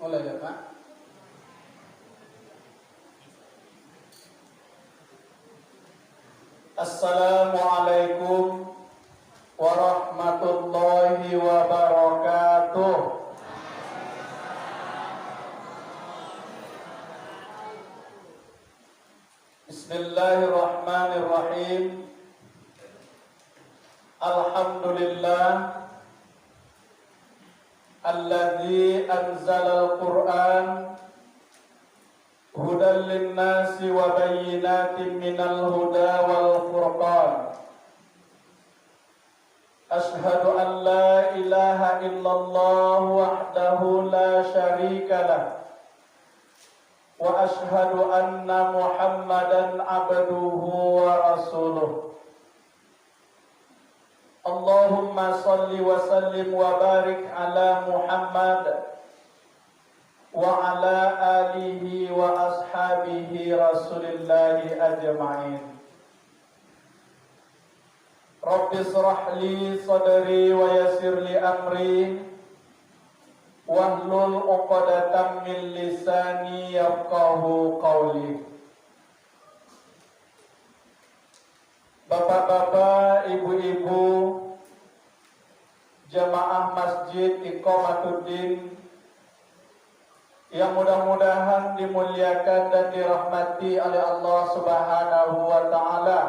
Mulai ya Pak. Assalamualaikum warahmatullahi wabarakatuh. Bismillahirrahmanirrahim. Alhamdulillah alladzi anzalal Qur'an hudan linnasi wa bayyinatin minal huda wal furqan. Ashhadu an la ilaha illallah wahdahu la syarika lah wa ashhadu anna Muhammadan abduhu wa rasuluh. Allahumma salli wa sallim wa barik ala Muhammad wa ala alihi wa ashabihi rasulillahi ajma'in. Rabbi israh li sadri wa yassir li amri wahlul 'uqdatam min lisani yafqahu qawli. Bapak-bapak, ibu-ibu, jamaah Masjid Iqamatuddin yang mudah-mudahan dimuliakan dan dirahmati oleh Allah Subhanahu wa taala.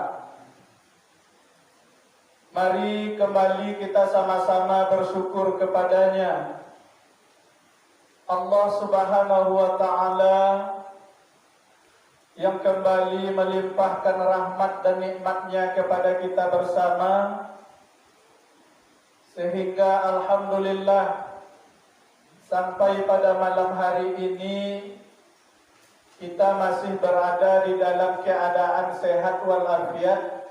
Mari kembali kita sama-sama bersyukur kepadanya. Allah Subhanahu wa taala yang kembali melimpahkan rahmat dan nikmatnya kepada kita bersama, sehingga alhamdulillah sampai pada malam hari ini kita masih berada di dalam keadaan sehat walafiat,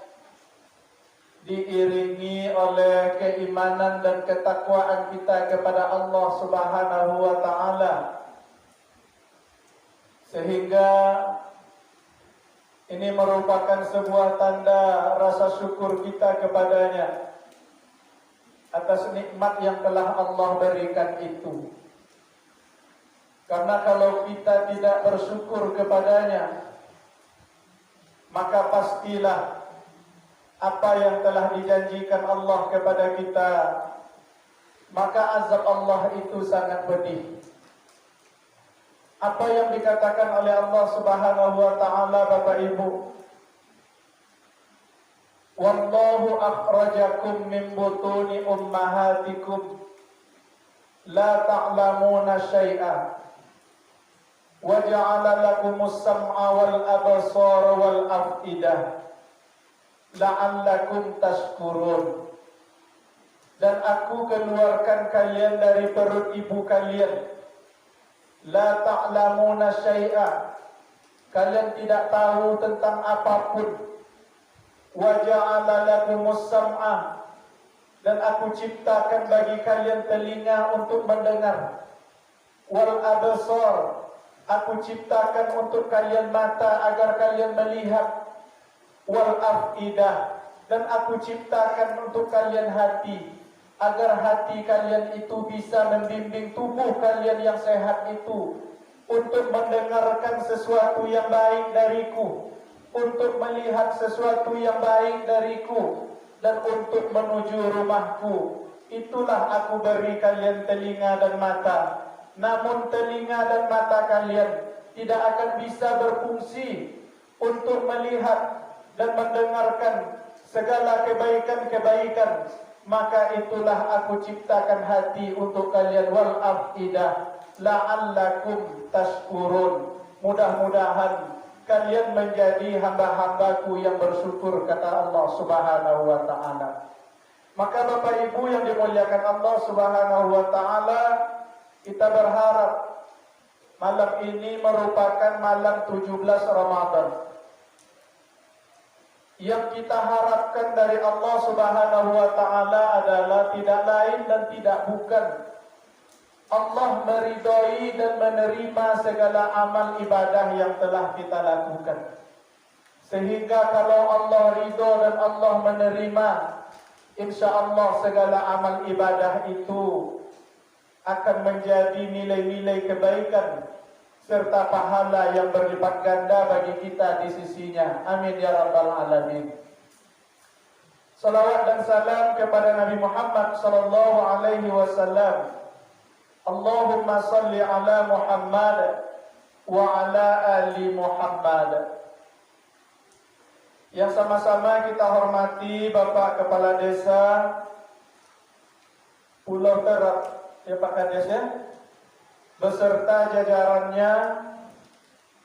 diiringi oleh keimanan dan ketakwaan kita kepada Allah Subhanahu wa taala, sehingga ini merupakan sebuah tanda rasa syukur kita kepadanya atas nikmat yang telah Allah berikan itu. Karena kalau kita tidak bersyukur kepadanya, maka pastilah apa yang telah dijanjikan Allah kepada kita, maka azab Allah itu sangat pedih. Apa yang dikatakan oleh Allah Subhanahu wa taala, Bapak Ibu, wallahu akhrajakum min butuni ummahatikum la ta'lamuna syai'a wa ja'ala lakumus sam'a wal absara wal af'idah la'allakum tashkurun. Dan aku keluarkan kalian dari perut ibu kalian, la ta'lamuna syai'a, kalian tidak tahu tentang apapun. Wa ja'ala lakumus sam'a, dan aku ciptakan bagi kalian telinga untuk mendengar. Wal absar, aku ciptakan untuk kalian mata agar kalian melihat. Wal afidah, dan aku ciptakan untuk kalian hati agar hati kalian itu bisa membimbing tubuh kalian yang sehat itu untuk mendengarkan sesuatu yang baik dariku, untuk melihat sesuatu yang baik dariku, dan untuk menuju rumahku. Itulah aku beri kalian telinga dan mata. Namun telinga dan mata kalian tidak akan bisa berfungsi untuk melihat dan mendengarkan segala kebaikan-kebaikan. Maka itulah aku ciptakan hati untuk kalian, wal afidah la'allakum tashkurun, mudah-mudahan kalian menjadi hamba-hambaku yang bersyukur, kata Allah Subhanahu wa taala. Maka Bapak Ibu yang dimuliakan Allah Subhanahu wa taala, kita berharap malam ini merupakan malam 17 Ramadan. Yang kita harapkan dari Allah Subhanahu wa taala adalah tidak lain dan tidak bukan Allah meridhai dan menerima segala amal ibadah yang telah kita lakukan. Sehingga kalau Allah ridho dan Allah menerima, insya Allah segala amal ibadah itu akan menjadi nilai-nilai kebaikan serta pahala yang berlipat ganda bagi kita di sisinya. Amin ya rabbal alamin. Salawat dan salam kepada Nabi Muhammad sallallahu alaihi wasallam. Allahumma salli ala Muhammad wa ala ali Muhammad. Yang sama-sama kita hormati Bapak Kepala Desa Pulau Terap, ya Pak Kades ya, beserta jajarannya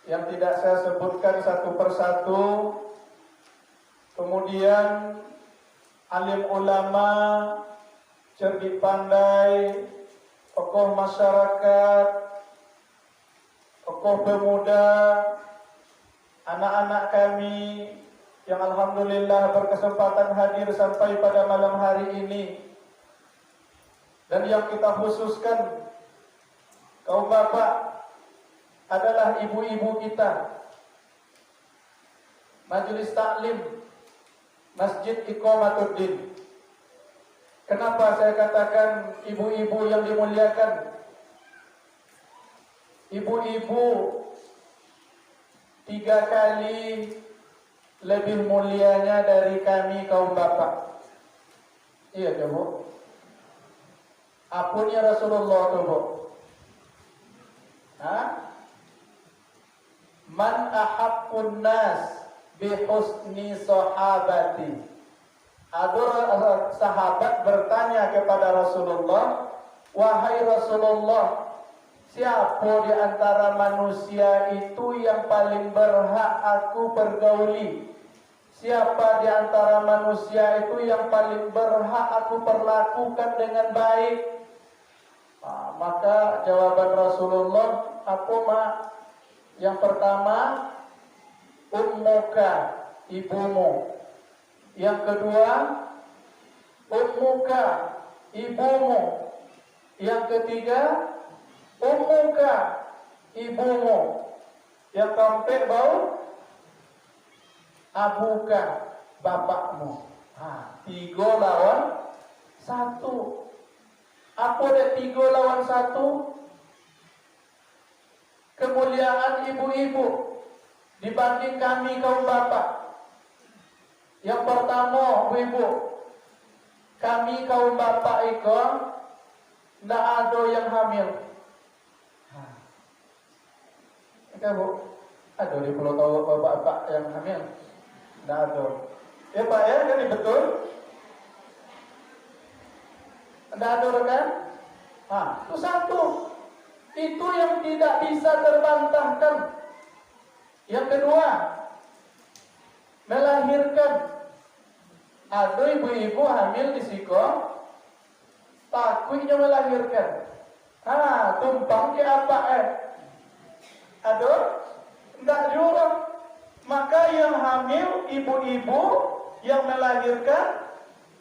yang tidak saya sebutkan satu persatu. Kemudian alim ulama, cerdik pandai, tokoh masyarakat, tokoh pemuda, anak-anak kami yang alhamdulillah berkesempatan hadir sampai pada malam hari ini. Dan yang kita khususkan, kaum bapak adalah ibu-ibu kita. Majelis Taklim Masjid Iqamatuddin. Kenapa saya katakan ibu-ibu yang dimuliakan? Ibu-ibu 3 kali lebih mulianya dari kami kaum bapak. Iya ya Bu. Apunnya Rasulullah tuh Bu. Man ahabbun nas bi husni sahabati. Ada sahabat bertanya kepada Rasulullah, wahai Rasulullah, siapa di antara manusia itu yang paling berhak aku pergauli? Siapa di antara manusia itu yang paling berhak aku perlakukan dengan baik? Maka jawaban Rasulullah, apa mak? Yang pertama, ummuka, ibumu. Yang kedua, ummuka, ibumu. Yang ketiga, ummuka, ibumu. Yang keempat bau, abuka, bapakmu. 3 lawan 1. Apa ada 3 lawan 1? Kemuliaan ibu-ibu dibanding kami kaum bapak. Yang pertama, ibu, kami kaum bapak itu tidak ada yang hamil. Bu, ada di Pulau Tawa bapak-bapak yang hamil? Tidak ada. Ya Pak ya, jadi betul? Tidak ada kan? Itu satu. Itu yang tidak bisa terbantahkan. Yang kedua, melahirkan. Ada ibu-ibu hamil di siko, takutnya melahirkan. Tumpang ke apa Aduh, tidak juga. Maka yang hamil ibu-ibu, yang melahirkan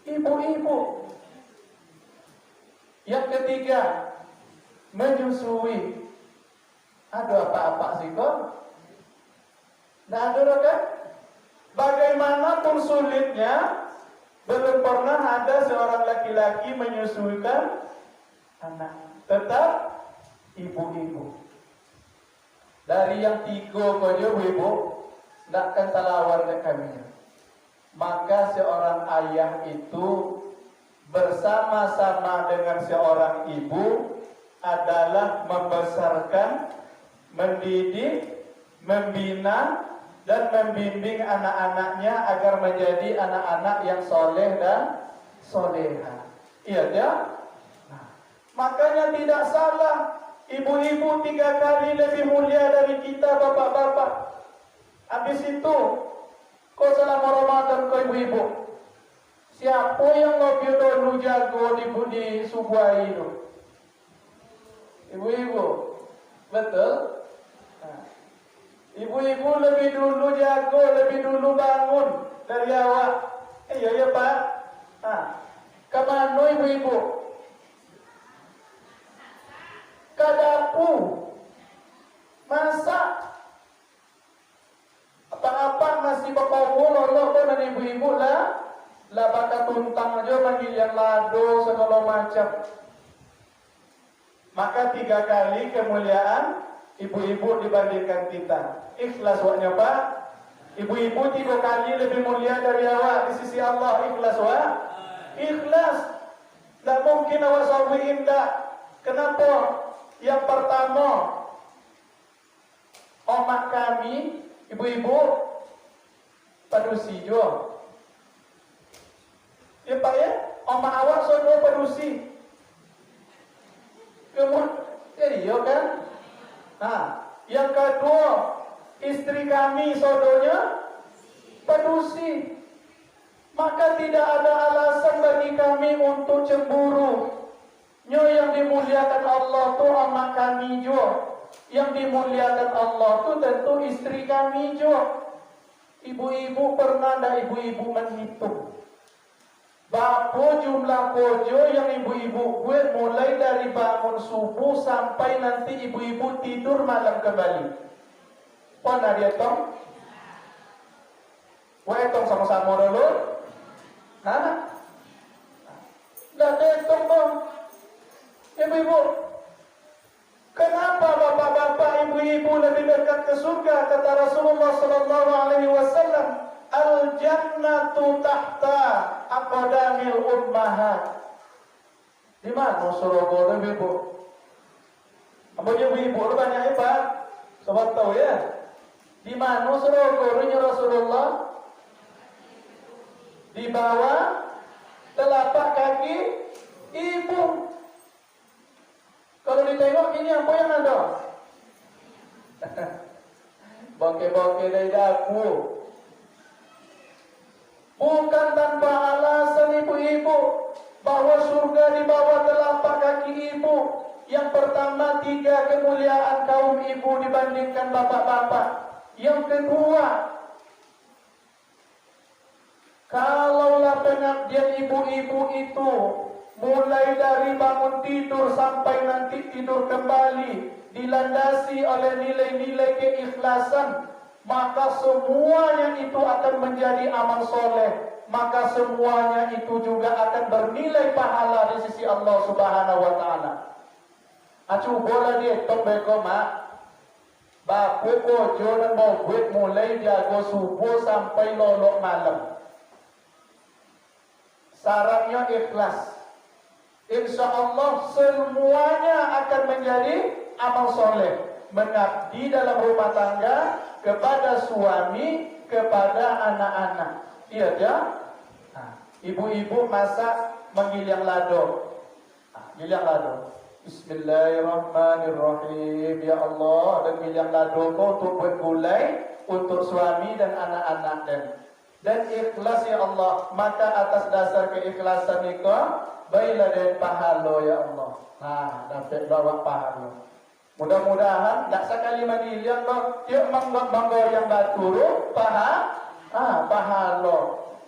ibu-ibu. Yang ketiga, menyusui. Ada apa-apa sih kok? Tidak ada kan? Bagaimanapun sulitnya, belum pernah ada seorang laki-laki menyusuikan anak. Tetap ibu-ibu. Dari yang 3 saja ibu, tidak akan salawar ke kami. Maka seorang ayah itu bersama-sama dengan seorang ibu adalah membesarkan, mendidik, membina, dan membimbing anak-anaknya agar menjadi anak-anak yang soleh dan soleha. Iya ya? Makanya tidak salah ibu-ibu 3 kali lebih mulia dari kita bapak-bapak. Habis itu, kau selama Ramadan kau ibu-ibu, siapa yang ngopi dulu jago di subuh itu? Ibu-ibu, betul? Ibu-ibu lebih dulu jago, lebih dulu bangun dari awak. Iya ya Pak. Kemana ibu-ibu? Ke dapur, masak. Apa-apa masih berkumpul lolo dan ibu-ibu lah bakat tuntang aja manggil yang lado segala macam. Maka 3 kali kemuliaan ibu-ibu dibandingkan kita. Ikhlas waknya Pak. Ibu-ibu 3 kali lebih mulia dari awak di sisi Allah. Ikhlas wak? Ikhlas. Tak mungkin awak sawi indah. Kenapa? Yang pertama, omak kami, ibu-ibu, padusi juga. Ya Pak ya, omak awak sodo padusi. Kemudian, jadi ya kan? Nah, yang kedua, istri kami sodonya padusi. Maka tidak ada alasan bagi kami untuk cemburu. Nyo yang dimuliakan Allah tu amak kami juga. Yang dimuliakan Allah tu tentu istri kami juga. Ibu-ibu pernah ada ibu-ibu menghitung berapa jumlah kojo yang ibu-ibu gue mulai dari bangun subuh sampai nanti ibu-ibu tidur malam kembali. Pernah dia tong? Gue tong sama-sama dulu. Hah? Dah hitung dong. Ibu-ibu, kenapa bapak-bapak, ibu-ibu lebih dekat ke surga? Kata Rasulullah sallallahu alaihi wasallam, al-jannatu tahta aqdamil ummahat. Di mana surga ibu-ibu? Apa ibu-ibu banyak hebat? Sobat tahu ya? Di mana surga Rasulullah? Di bawah telapak kaki ibu. Kalau ditengok ini apa yang ada? Bokeh-bokeh dari dagu. Bukan tanpa alasan ibu-ibu bahwa surga di bawah telapak kaki ibu. Yang pertama 3 kemuliaan kaum ibu dibandingkan bapak-bapak. Yang kedua, kalaulah pengabdian ibu-ibu itu mulai dari bangun tidur sampai nanti tidur kembali dilandasi oleh nilai-nilai keikhlasan, maka semuanya itu akan menjadi amal soleh. Maka semuanya itu juga akan bernilai pahala di sisi Allah Subhanahu wa taala. Acu bola dia tombeko mak. Bapu kojo dan mau buat mulai jago subuh sampai lolok malam. Syaratnya ikhlas. Insya Allah semuanya akan menjadi amal soleh. Mengabdi dalam rumah tangga, kepada suami, kepada anak-anak. Iya ya. Ibu-ibu masak menggiling lado. Giling lado. Bismillahirrahmanirrahim. Ya Allah, dan giling lado kau untuk buat gulai untuk suami dan anak-anak dan ikhlas ya Allah. Maka atas dasar keikhlasan itu baiklah dan pahala ya Allah. Nah, dapat bawa pahala. Mudah-mudahan tak sekali mengilang kau tiap mangga yang baturu pahala.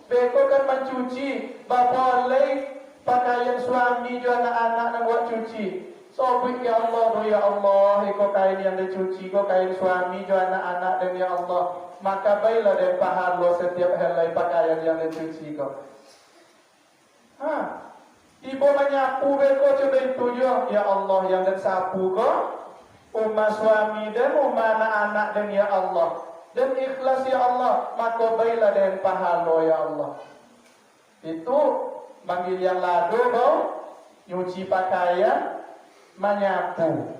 Beko kan mencuci, boleh pakaian suami juga anak-anak nak buat cuci. Sobik ya Allah, ya Allah, iko kain yang dicuci, iko kain suami juga anak-anak dan ya Allah. Maka baiklah dan pahala setiap helai pakaian yang dicuci kau. Ibu menyapu beko coba itu ya Allah yang dan sapu kau. Umat suami dan umat anak-anak dan ya Allah. Dan ikhlas ya Allah, maka baiklah dan pahala ya Allah. Itu manggil yang lado kau, nyuci pakaian, menyapu.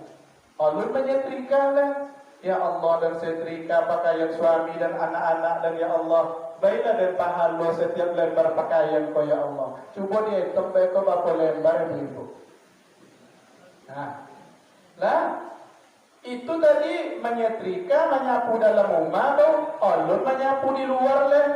Alun menyetrika lah. Ya Allah dan setrika pakaian suami dan anak-anak dan ya Allah. Baiklah dan pahala setiap lembar pakaian kau ya Allah. Cuba dia tempai kau berapa lembar ibu. Nah, itu tadi menyetrika, menyapu dalam rumah dong. Alun menyapu di luar lah.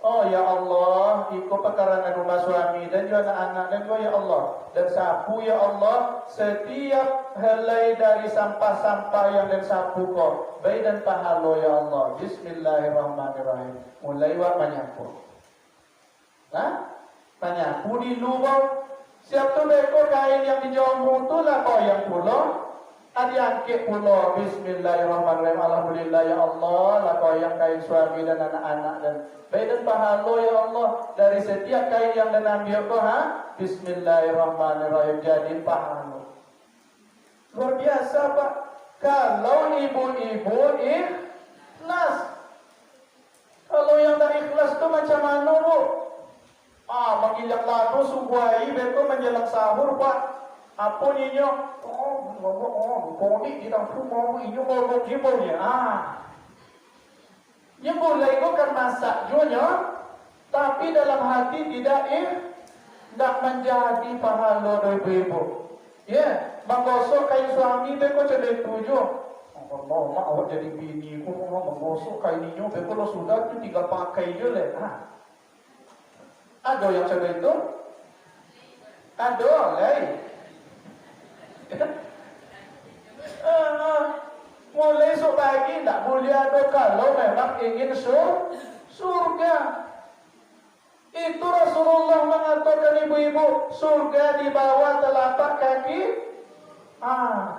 Oh ya Allah, ikut pekarangan rumah suami dan juga anak-anak dan juga ya Allah. Dan sapu ya Allah setiap helai dari sampah-sampah yang dan sapu kau. Baik dan pahala ya Allah. Bismillahirrahmanirrahim. Mulai wa menyapu. Menyapu di luar. Siap tu beko kain yang dijauh tu lah kau yang pulau. Adiangke pulau. Bismillahirrahmanirrahim. Alhamdulillah ya Allah. Lah kau yang kain suami dan anak-anak dan baik dan pahala ya Allah dari setiap kain yang dan ambil kau Bismillahirrahmanirrahim jadi pahala. Luar biasa Pak. Kalau ibu-ibu ikhlas. Kalau yang tak ikhlas tu macam mana Bu? Mengilang lalu subuhi betul menjelang sahur Pak. Apa ni nyo? Boni di dalam rumah inyo ngomong jibonya. Yang boleh itu kan masak juga, tapi dalam hati tidak menjadi pahala dari ibu. Ya, menggosok kain suami beko jadi tujuh. Mau awak jadi bini, aku mau menggosok kain ini, beko lo sudah tu tinggal pakai je le. Ada yang macam itu? Ada, lain. Mulai esok pagi tak boleh ada kalau memang ingin surga. Itu Rasulullah mengatakan ibu-ibu, surga di bawah telapak kaki.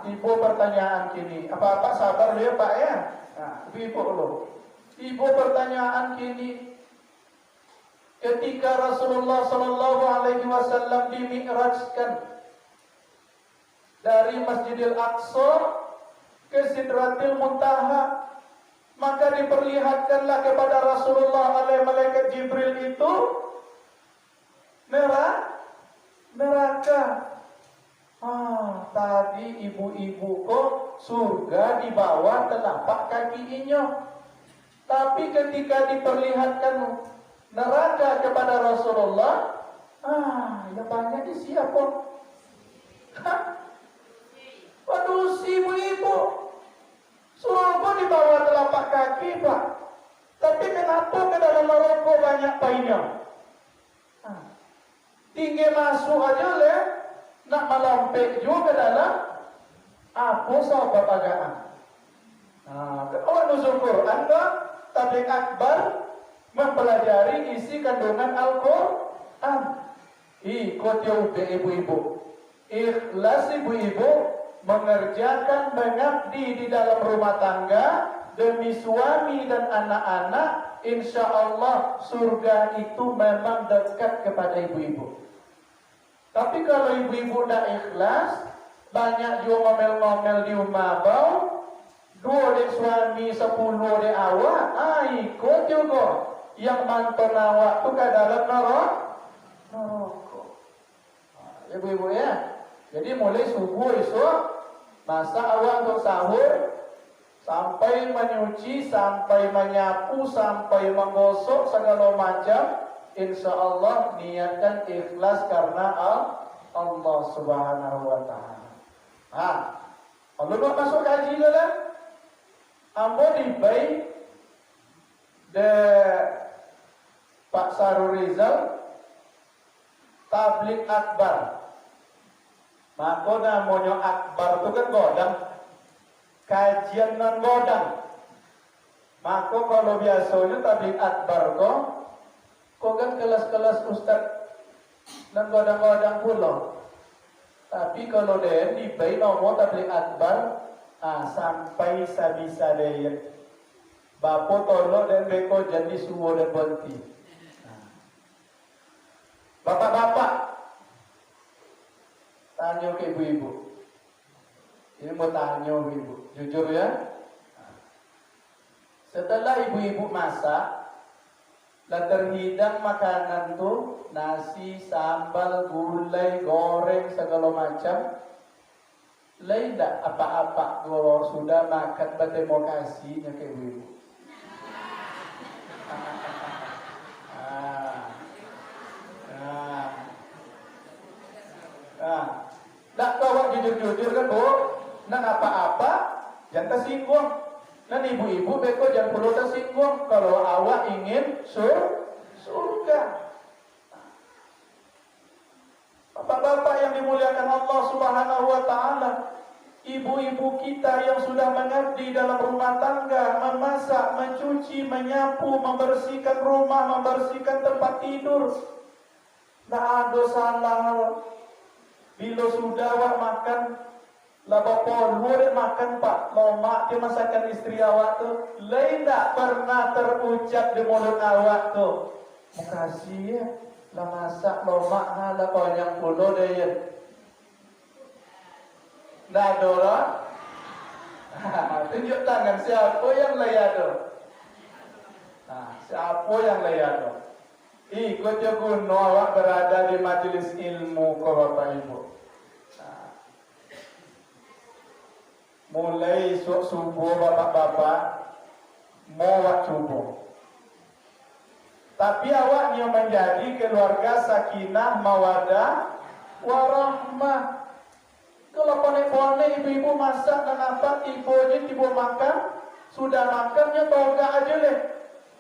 Ibu pertanyaan kini. Apa-apa sabar ya Pak ya? Ibu lo. Ibu pertanyaan kini. Ketika Rasulullah Sallallahu Alaihi Wasallam dimi'rajkan dari Masjidil Aqsa ke Sidratil Muntaha, maka diperlihatkanlah kepada Rasulullah oleh malaikat Jibril itu neraka. Tadi ibu-ibu kok surga di bawah telapak kakinya. Tapi ketika diperlihatkan neraka kepada Rasulullah, yang banyak di siapa? Waduh, si ibu-ibu surga di bawah telapak kaki Pak. Tapi kenapa ke dalam neraka banyak painnya? Tinggi masuk aja le, nak melampek juga dalam apa sahabat agaan. Kalau nuzul Quran tak, tabligh akbar mempelajari isi kandungan Al-Quran. Ikut ya ibu-ibu. Ikhlas ibu-ibu mengerjakan mengabdi di dalam rumah tangga demi suami dan anak-anak, insya Allah surga itu memang dekat kepada ibu-ibu. Tapi kalau ibu-ibu tidak ikhlas, banyak juga ngomel-ngomel di rumah bau, 2 dek suami 10 dek awak, ikut juga yang mantan awak tu ke dalam neraka. Ibu-ibu ya. Jadi mulai subuh esok, masa awal untuk sahur, sampai menyuci, sampai menyapu, sampai menggosok segala macam, insya Allah niatkan ikhlas karena Allah Subhanahu Wa Taala. Kalau nak masuk haji lah, ambo dibai de Pak Sarul Rizal tabligh akbar. Maka namanya akbar itu kan godang, kajian non godang. Maka kalau biasanya tabligh akbar kok kan kelas-kelas ustaz non godang-godang pula. Tapi kalau dia dibayi nomor tabligh akbar, sampai sabisa dia. Bapak tolong dan beko jadi suwo dan berhenti. Bapak-bapak, tanya ke ibu-ibu. Ini mau tanya ibu-ibu, jujur ya. Setelah ibu-ibu masak, dan terhidang makanan tuh nasi, sambal, gulai, goreng segala macam. Lain tak apa-apa kalau sudah makan berterima kasihnya ke ibu-ibu. Nak kau jujur-jujur kan Bu, nak apa-apa jangan tersinggung. Dan ibu-ibu beko jangan perlu tersinggung kalau awak ingin surga. Bapak-bapak yang dimuliakan Allah Subhanahu Wa Taala, ibu-ibu kita yang sudah mengabdi dalam rumah tangga, memasak, mencuci, menyapu, membersihkan rumah, membersihkan tempat tidur, tak ada salah. Bila sudah awak makan, lah bapak luar makan Pak, lomak dia masakan istri awak tu, lain tak pernah terucap di mulut awak tu. Makasih ya, lah masak lomak lah banyak puluh dia. Nggak ada lah. Tunjuk tangan siapa yang layado. Nah, siapa yang layado? Ikut ya kuno awak berada di majelis ilmu kau Bapak Ibu. Nah, mulai subuh bapak-bapak mau wak subuh. Tapi awaknya menjadi keluarga sakinah mawadah warahmah. Kalau ponek-ponek ibu-ibu masak dan apa, ibunya tiba makan, sudah makannya toga aja leh.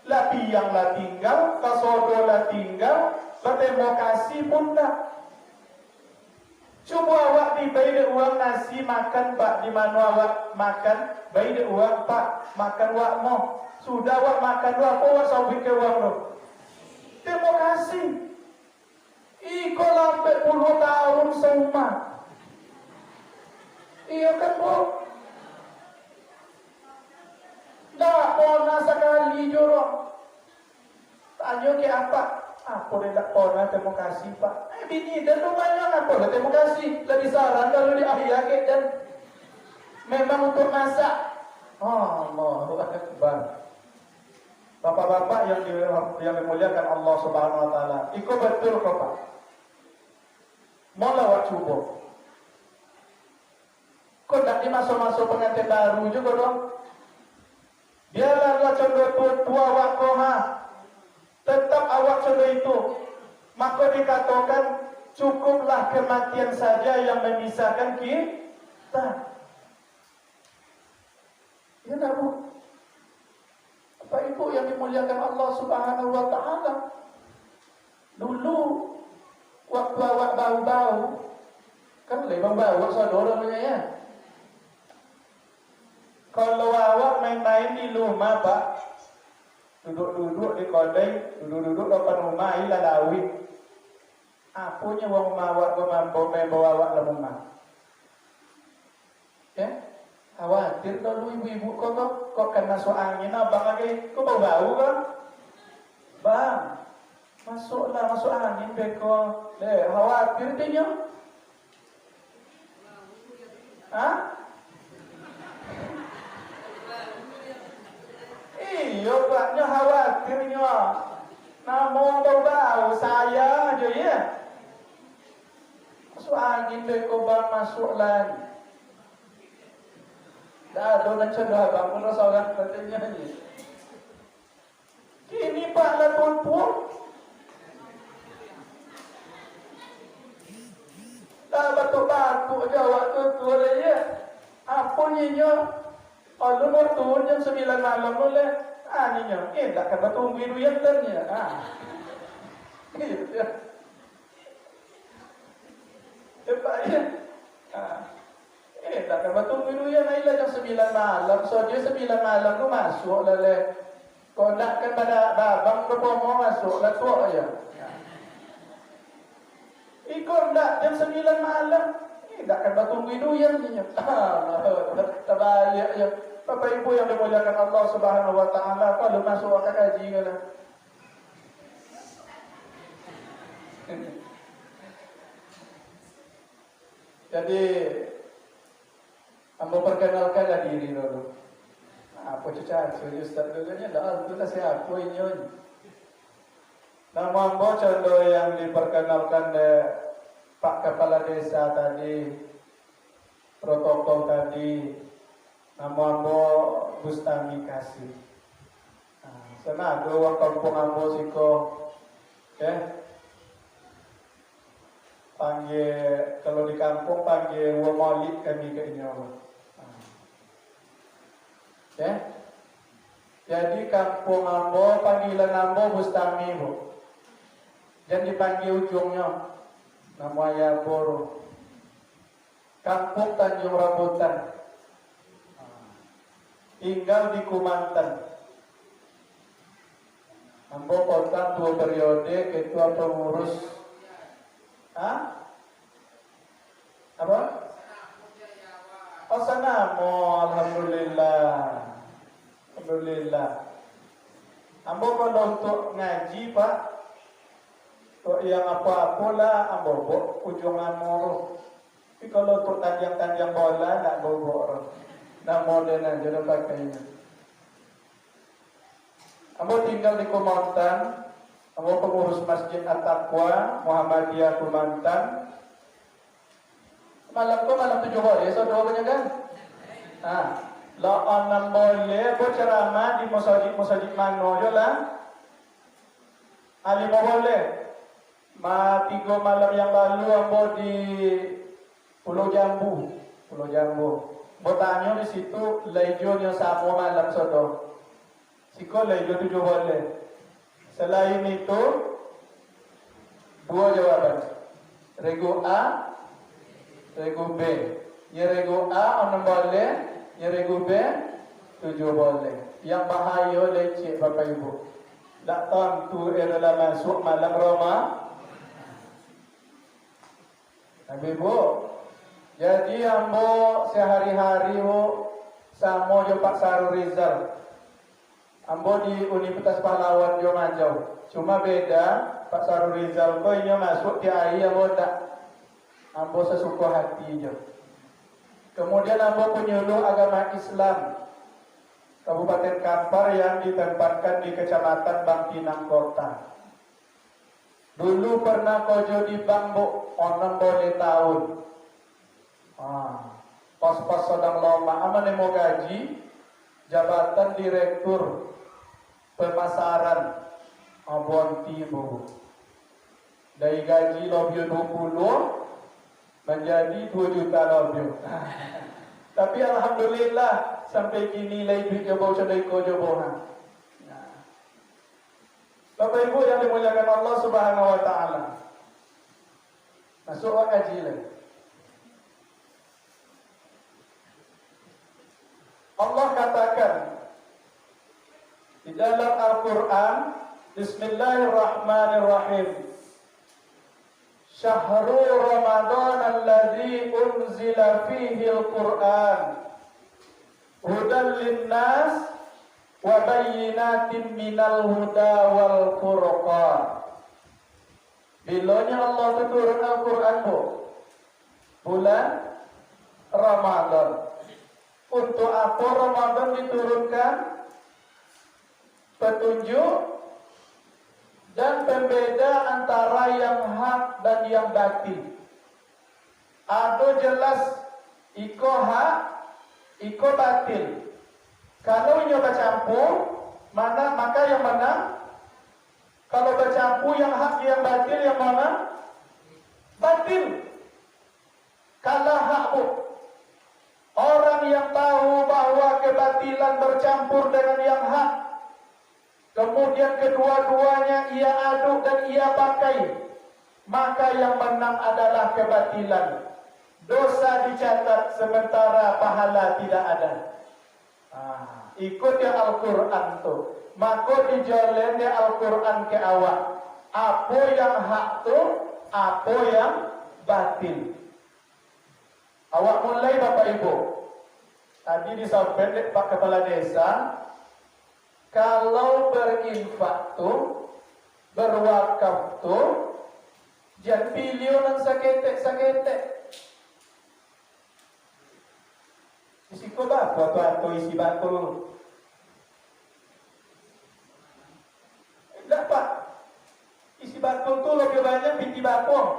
Lah piang lah tinggal, kasodo lah tinggal, berterima pun tak. Coba awak diberi uang nasi makan pak, di mana awak makan, beri uang pak, makan wak mau. Sudah awak makan wak, apa awak sobik ke uang tu? Terima kasih. Iko lambat 10 tahun semua. Iya kan bu? Tak pernah sekali jorok. Tanya ke apa? Apa dia tak pernah terima kasih pak? Bini dan rumahnya apa dia terima kasih? Lebih saran kalau di akhir dan memang untuk masak. Allahu Akbar. Bapak-bapak yang dimuliakan Allah Subhanahu Wa Taala, ikut betul kau pak. Mau lewat subuh. Kau tak dimasuk-masuk pengantin baru juga dong. Biarlah contoh tua awak kau tetap awak contoh itu. Maka dikatakan cukuplah kematian saja yang memisahkan kita. Ya tak bu? Bapak Ibu yang dimuliakan Allah Subhanahu Wa Taala. Dulu waktu awak bau-bau, kan lebih bau saudaranya ya. Kalau awak main-main di rumah pak, duduk-duduk di kodai, duduk-duduk depan rumah, ilah lawi. Apunya wong mawak membawa awak ke rumah. Ya? Khawatir dulu ibu-ibu kok kena masuk angin abang lagi, kok bau kan? Bang, masuk angin beko. Khawatir dia. Hah? Iya paknya khawatirnya. Namun bau saya aja ya. Masuk angin beko bang masuk lagi. Dah ada nak cedera bangun rasa orang katanya ni. Kini pak lah tuan-tuan. Dah batuk-batuk je awak tuan-tuan je. Apa ni nyo? Kalau mau turun jam 9 malam boleh. Ni nyo. Tak akan tunggu itu yang ternya. Gitu ya. Pak ya. Tak akan tunggu dulu ya Naila jam 9 malam. So dia 9 malam tu masuk lah le. Kau nak kan pada babang ke mau masuk lah tu aja. Ikut tak jam 9 malam. Tak akan tunggu dulu ya ni. Terbalik aja. Bapak Ibu yang dimuliakan Allah Subhanahu Wa Taala, kalau masuk akak kaji ke lah. Jadi ambo perkenalkanlah diri dulu. Apa cecah? Ustaz dulunya dah itulah siapa ini. Nama ambo contoh yang diperkenalkan Pak Kepala Desa tadi, protokol tadi. Nama ambo Bustami Kasih. Sana ada orang kampung ambo siko. Panggil, kalau di kampung panggil Wamolid kami ke Inyawa. Jadi kampung ambo, panggilan ambo Bustami bu. Dan dipanggil ujungnya nama Yaboro. Kampung Tanjung Rambutan. Tinggal di Kumantan. Ambo kota 2 periode ketua pengurus. Apa? Sanamo, alhamdulillah. Alhamdulillah. Ambo kalau untuk ngaji pak, untuk yang apa-apa lah ambo ujung amoro. Tapi kalau untuk tanjang-tanjang bola nggak bobor. Nah modern aja udah pakainya. Ambo tinggal di Kumantan. Ambo pengurus Masjid At-Taqwa Muhammadiyah Kumantan. Malam ko malam 7 boleh, so dua kan? Ah, lo 6 boleh, bo ceramah di masjid mano jo lah. 5 boleh. 3 malam yang lalu ambo di Pulau Jambu. Bo tanya di situ lejonnya sama malam sodo. Siko lejo 7 boleh. Selain itu 2 jawaban. Regu A, regu B. Ya regu A 6 boleh, ya regu B 7 boleh. Yang bahaya leceh Bapak Ibu. Tak tentu adalah masuk malam Roma. Tapi Bu, jadi ambo sehari-hari Bu sama jo Pak Saru Rizal. Ambo di Universitas Pahlawan jo Majau. Cuma beda Pak Saru Rizal ko inyo masuk di AI ambo tak. Ambo sesuka hati jo. Kemudian ambo penyuluh agama Islam Kabupaten Kampar yang ditempatkan di Kecamatan Bangkinang Kota. Dulu pernah kojo di Bangbo, 6 boleh tahun. Pas-pas sedang lama, aman mau gaji, jabatan direktur pemasaran Bonti Bu. Dari gaji lebih 20 menjadi 2 juta lebih. Tapi alhamdulillah sampai kini lagi coba cedai kojo bohang. Bapak Ibu yang dimuliakan Allah Subhanahu wa taala. Masuk kaji lagi. Allah katakan di dalam Al-Qur'an, Bismillahirrahmanirrahim. Syahrul Ramadan alladzi unzila fihi al-Qur'an hudan lin-nas wa bayyinatin minal huda wal furqan. Bilanya Allah turun Al-Qur'an Bu, bulan Ramadan. Untuk apa Ramadan diturunkan? Petunjuk dan pembeda antara yang hak dan yang batil. Ada jelas iko hak, iko batil. Kalau nyoba campur, maka yang mana? Kalau bercampur yang hak yang batil yang mana? Batil. Kalah hak Bu. Orang yang tahu bahwa kebatilan bercampur dengan yang hak, kemudian kedua-duanya ia aduk dan ia pakai, maka yang menang adalah kebatilan. Dosa dicatat sementara pahala tidak ada. Ikut ya Al-Quran tu, maka dijalan ya Al-Quran ke awak. Apa yang hak tu, apa yang batil. Awak mulai Bapak Ibu. Tadi disampaikan Pak Kepala Desa, kalau berinfak tu, berwakaf tu, jangan pilih orang saketek. Isi ko ba? Atau isi batul. Dapat. Isi batul tu lebih banyak binti bakong.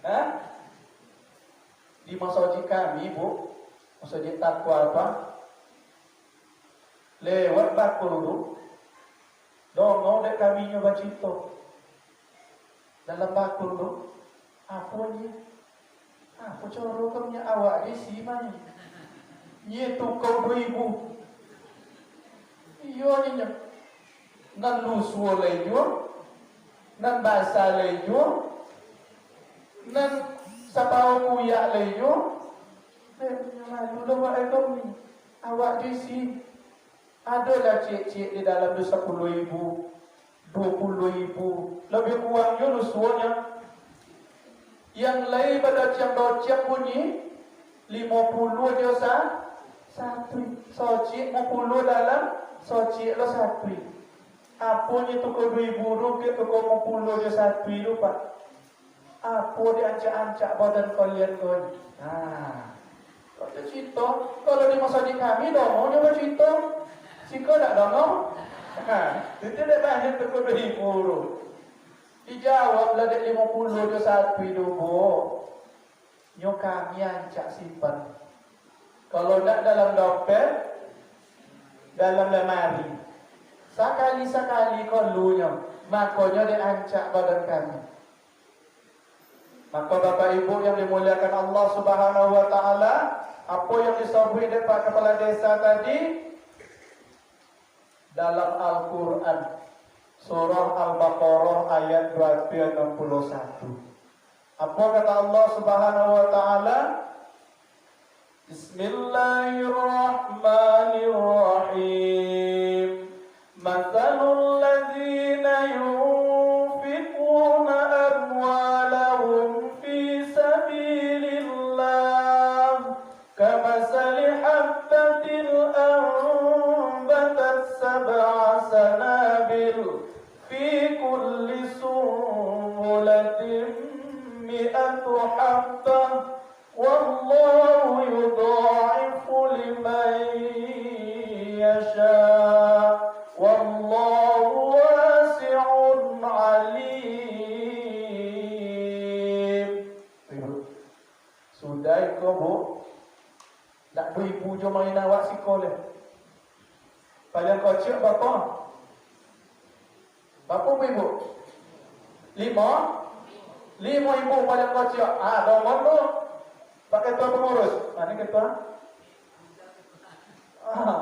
Hah? Di masjid kami Bu, masjid Taqwa apa? Lewat bakul dulu. Dongong dek kami nyoba cito. Dalam bakul dulu. Apa ni? Apa coro kau punya awak di sini mana? Ye tu kau 2000. Iyo ni nan lusu lejo, nan basa lejo, nan sapau kuya lejo. Malu dah buat ekor ni. Awak di sini. Adalah cik-cik di dalam 10,000, 20,000. Lebih kurangnya lusunya. Yang lain pada ciam-ciam bunyi 50 je satu. Socik 50 dalam socik lo satu. Apa ni toko 2,000 rupiah toko 50 je satu lupa. Apa dia ancak-ancak badan kalian kau ni? Kau dia cerita. Kalau di masjid kami, dong, dia cerita. Sika tak dong? Itu dia banyak tekut 2,000. Dijawablah dek 50 dia satu hidup. Nyo kami ancak simpan. Kalau tak dalam dompet, dalam lemari. Sekali-sekali kolunya, makanya dia ancak badan kami. Maka Bapak Ibu yang dimuliakan Allah Subhanahu wa taala, apa yang disebut oleh Pak Kepala Desa tadi dalam Al-Qur'an surah Al-Baqarah ayat 261. Apa kata Allah Subhanahu wa taala? Bismillahirrahmanirrahim. Mathalul ladzina yunfiquna amwalahum fi sabilillah kamathali habbatin anbatat sab'a sanabil fi kulli sunbulatin mi'atu habbah wallahu yudha'ifu liman yasha wallahu wasi'un alim. Sudah ikut bu, tak beribu je main awak sekolah. Paling kocok berapa? Berapa ibu? 5 ibu paling kocok. Nombor tu Pak Ketua Pengurus. Mana Ketua?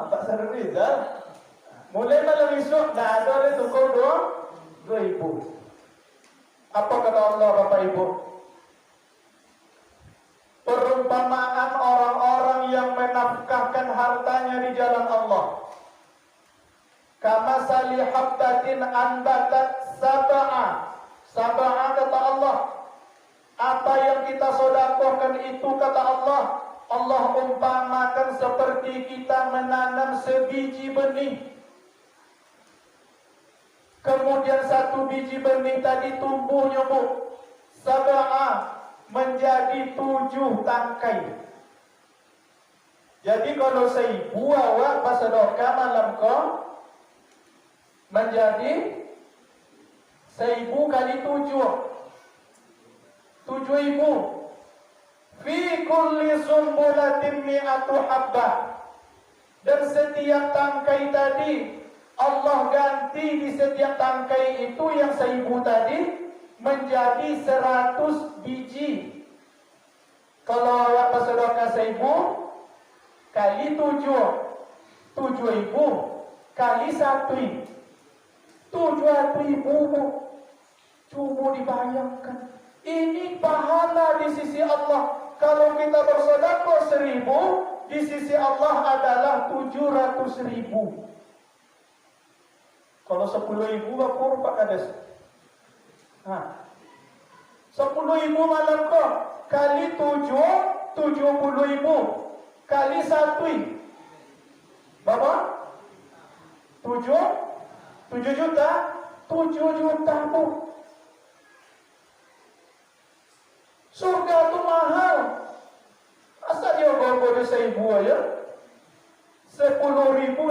Pak Sarul Rizal. Mulai malam esok dah ada oleh tukar 2,000. Apa kata Allah Bapak Ibu? Perumpamaan orang-orang yang menafkahkan hartanya di jalan Allah. Kama sali habbatin anbatat sab'a. Sab'a kata Allah. Apa yang kita sedekahkan itu kata Allah. Allah umpamakan seperti kita menanam sebiji benih. Kemudian satu biji benih tadi tumbuhnya bu. Sab'a menjadi 7 tangkai. Jadi kalau 1,000 awak bersedekah malam kau menjadi 1,000 kali 7. 7,000. Fi kulli sumbulatin mi'atu habbah. Dan setiap tangkai tadi Allah ganti di setiap tangkai itu yang 1,000 tadi menjadi 100 biji. Kalau awak bersedekah 1,000 kali 7, 7,000 kali 1, 7,000. Cuma dibayangkan. Ini pahala di sisi Allah. Kalau kita bersedekah 1,000, di sisi Allah adalah 700,000. Kalau 10,000 berapa Pak Kades? 10,000 malam kau kali 7, 70,000 kali 1. Berapa? 7 juta. 7 juta bu. Surga tu mahal. Asal dia berapa 1,000 aja? 10,000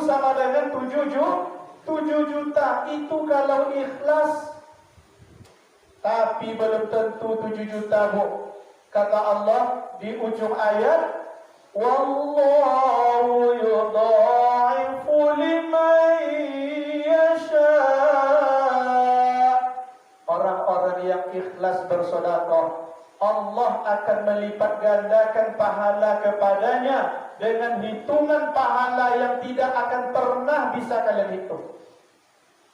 sama dengan 7 juta. Itu kalau ikhlas. Tapi belum tentu 7 juta bu. Kata Allah di ujung ayat, wallahu yudha'ifu liman yasha. Orang-orang yang ikhlas bersedekah, Allah akan melipat gandakan pahala kepadanya dengan hitungan pahala yang tidak akan pernah bisa kalian hitung.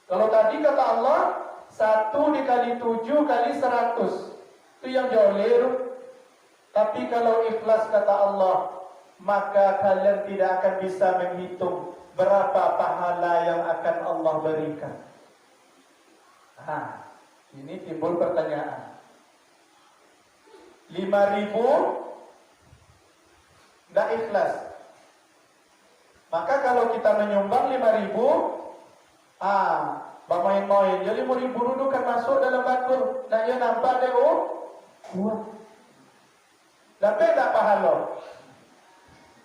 Kalau tadi kata Allah 1 dikali 7 kali 100, itu yang jauh. Tapi kalau ikhlas kata Allah, maka kalian tidak akan bisa menghitung berapa pahala yang akan Allah berikan. Ini timbul pertanyaan. 5.000 tidak ikhlas. Maka kalau kita menyumbang 5.000, bermain-main. Jadi 5.000 dulu kan masuk dalam bakul. Nak ya nampak deh Wah. Dapat tak pahala?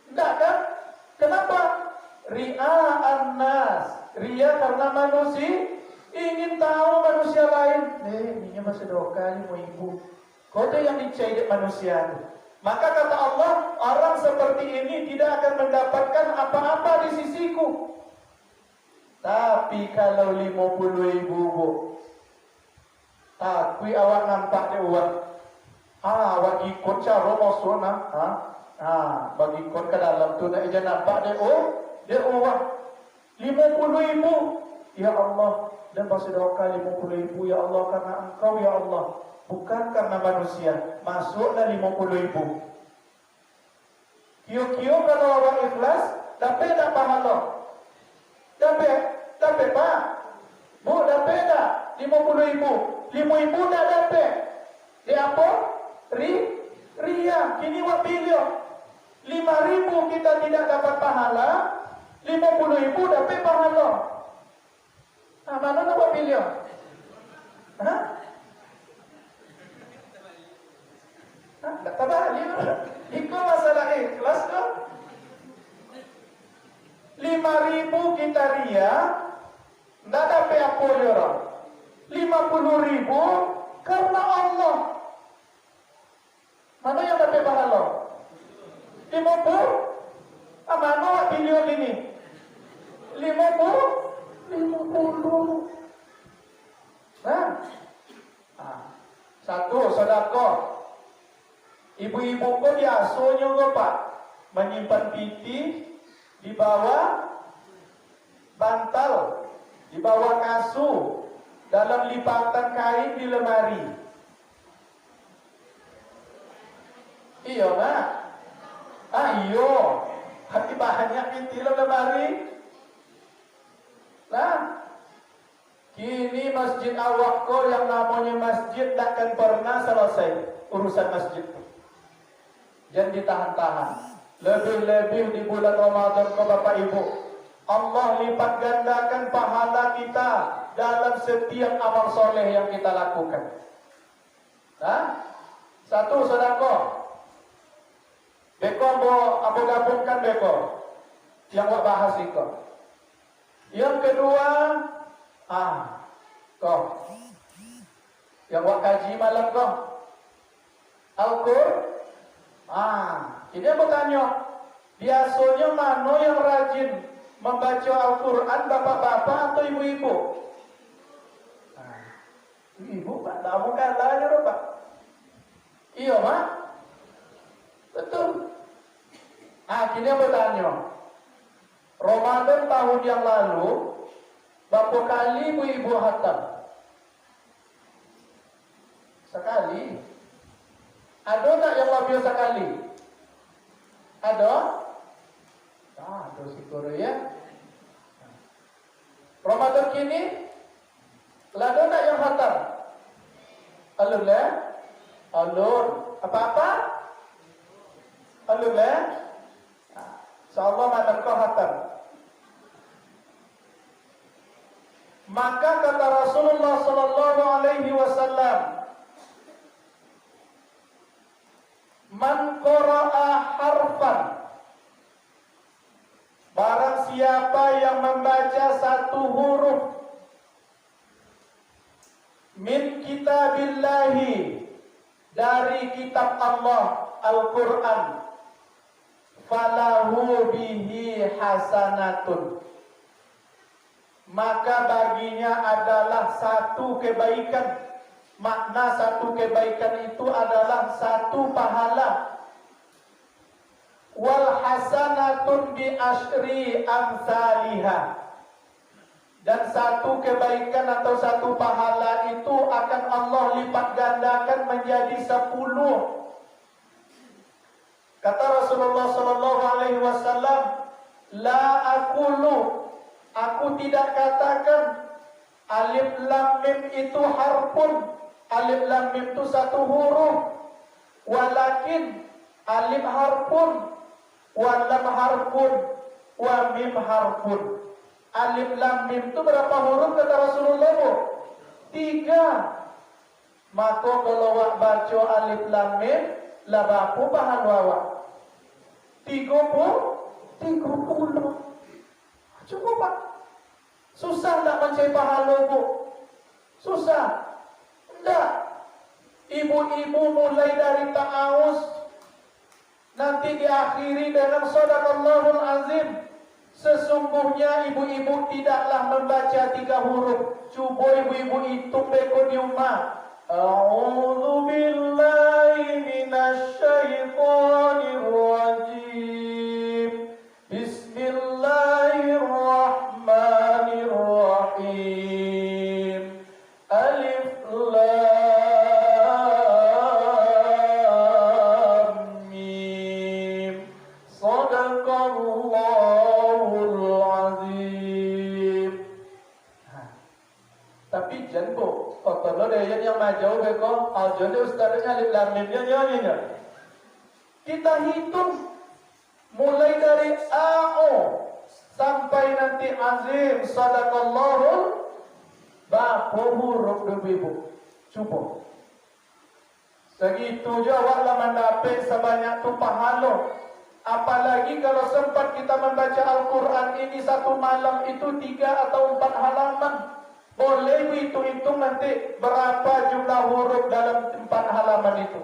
Tidak kan? Kenapa? Ria'an nas. Ria karena manusia ingin tahu manusia lain. Ini masih doa ni mau ibu. Kode yang dicari manusia. Maka kata Allah, orang seperti ini tidak akan mendapatkan apa-apa di sisiku. Tapi kalau 50.000 bu, takui awak nampak dia uang. Awak ikut cara masukna. Bagi ikut ke dalam tu nak ija nampak dia uang. 50.000. Ya Allah, dan pasti doa 50.000 ya Allah karena Engkau ya Allah. Bukan karena manusia. Masuklah 50.000. Kio-kio kalau awak ikhlas, dapat tak pahala? Dapat pak? Bu, dapat tak? 50.000. 5.000 tak dapat. Dia apa? Ria. Kini wak pilih. 5.000 kita tidak dapat pahala. 50.000 dapat pahala. Mana nak wak pilih? Tak terbalik. Itu masalah ikhlas tu. 5.000 kita ria, tak dapat apa dia orang. 50.000 karena Allah. Mana yang dapat pahala? 50? Mana awak pilih ini? 50? Satu, sedekah. Ibu-ibu ko diasuhnya ko pak menyimpan piti di bawah bantal, di bawah kasur, dalam lipatan kain di lemari. Iya nak? Iyo, hati banyak piti dalam lemari. Nah, kini masjid awak ko yang namanya masjid takkan pernah selesai urusan masjid. Jangan ditahan-tahan. Lebih-lebih di bulan Ramadan kau Bapak Ibu, Allah lipat gandakan pahala kita dalam setiap amal soleh yang kita lakukan. Satu, sedekah. Beko abu gabungkan beko yang wak bahas itu. Yang kedua, kau yang wak kaji malam kau Al-Qur'an. Ini aku tanya, biasanya mana yang rajin membaca Al-Quran, bapak-bapak atau ibu-ibu? Ibu pak, tak mau kalah ya pak. Iya mak, betul. Kini aku tanya, Ramadan tahun yang lalu, berapa kali ibu-ibu khatam? Sekali. Ada tak yang lebih sekali? Ada? Ada syukur ya. Ramadan kini, ada tak yang khatam? Alur lah? Alur. Apa-apa? Alur lah? InsyaAllah mana kau khatam. Maka kata Rasulullah sallallahu alaihi wasallam, man qara'a harfan, barang siapa yang membaca satu huruf min kitabillahi, dari kitab Allah Al-Quran, falahu bihi hasanatun, maka baginya adalah satu kebaikan. Makna satu kebaikan itu adalah satu pahala. Wal hasanatun bi asyri amsalihah, dan satu kebaikan atau satu pahala itu akan Allah lipat gandakan menjadi 10. Kata Rasulullah sallallahu alaihi wasallam, la aqulu, aku tidak katakan alif lam mim itu harfun. Alif lam mim itu satu huruf. Walakin alif harfun, wa lam harfun, wa mim harfun. Alif lam mim itu berapa huruf kata Rasulullah? 3. Maka kalau wak baca alif lam mim, lah berapa pahala wak? 30. Cukup pak. Susah tak mencari pahala bu? Susah. Tidak. Ibu-ibu mulai dari ta'awuz, nanti diakhiri dengan Shadaqallahul Azim. Sesungguhnya ibu-ibu tidaklah membaca 3 huruf. Cuba ibu-ibu hitung beko di rumah. A'udzu billahi minasyaitonir rajim. Bismillahirrahmanirrahim. Alif lam mim. Shadaqallahul azim. Tapi jangan kalau ada yang majau beko, ajar dia ustaznya alif lam mimnya nyanyinya. Kita hitung mulai dari AO sampai nanti azim, sadaqallahul, berapa huruf ibu? Cuba. Segitu jawab lah mendapat sebanyak tu pahala. Apalagi kalau sempat kita membaca Al-Quran ini satu malam itu 3 atau 4 halaman. Boleh hitung-hitung nanti berapa jumlah huruf dalam 4 halaman itu.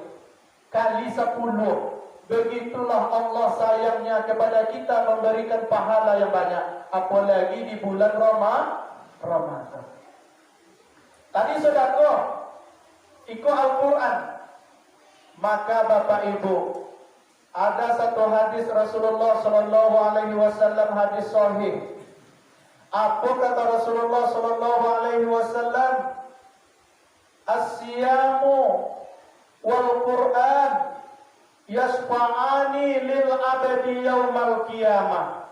Kali 10. Begitulah Allah sayangnya kepada kita memberikan pahala yang banyak. Apalagi di bulan Ramadan. Tadi sedekah ikut Al-Quran. Maka Bapak Ibu, ada satu hadis Rasulullah sallallahu alaihi wasallam, hadis sahih. Apa kata Rasulullah sallallahu alaihi wasallam? As-siyamu wal Qur'an yasfa'ani lil abadi yaumal qiyamah.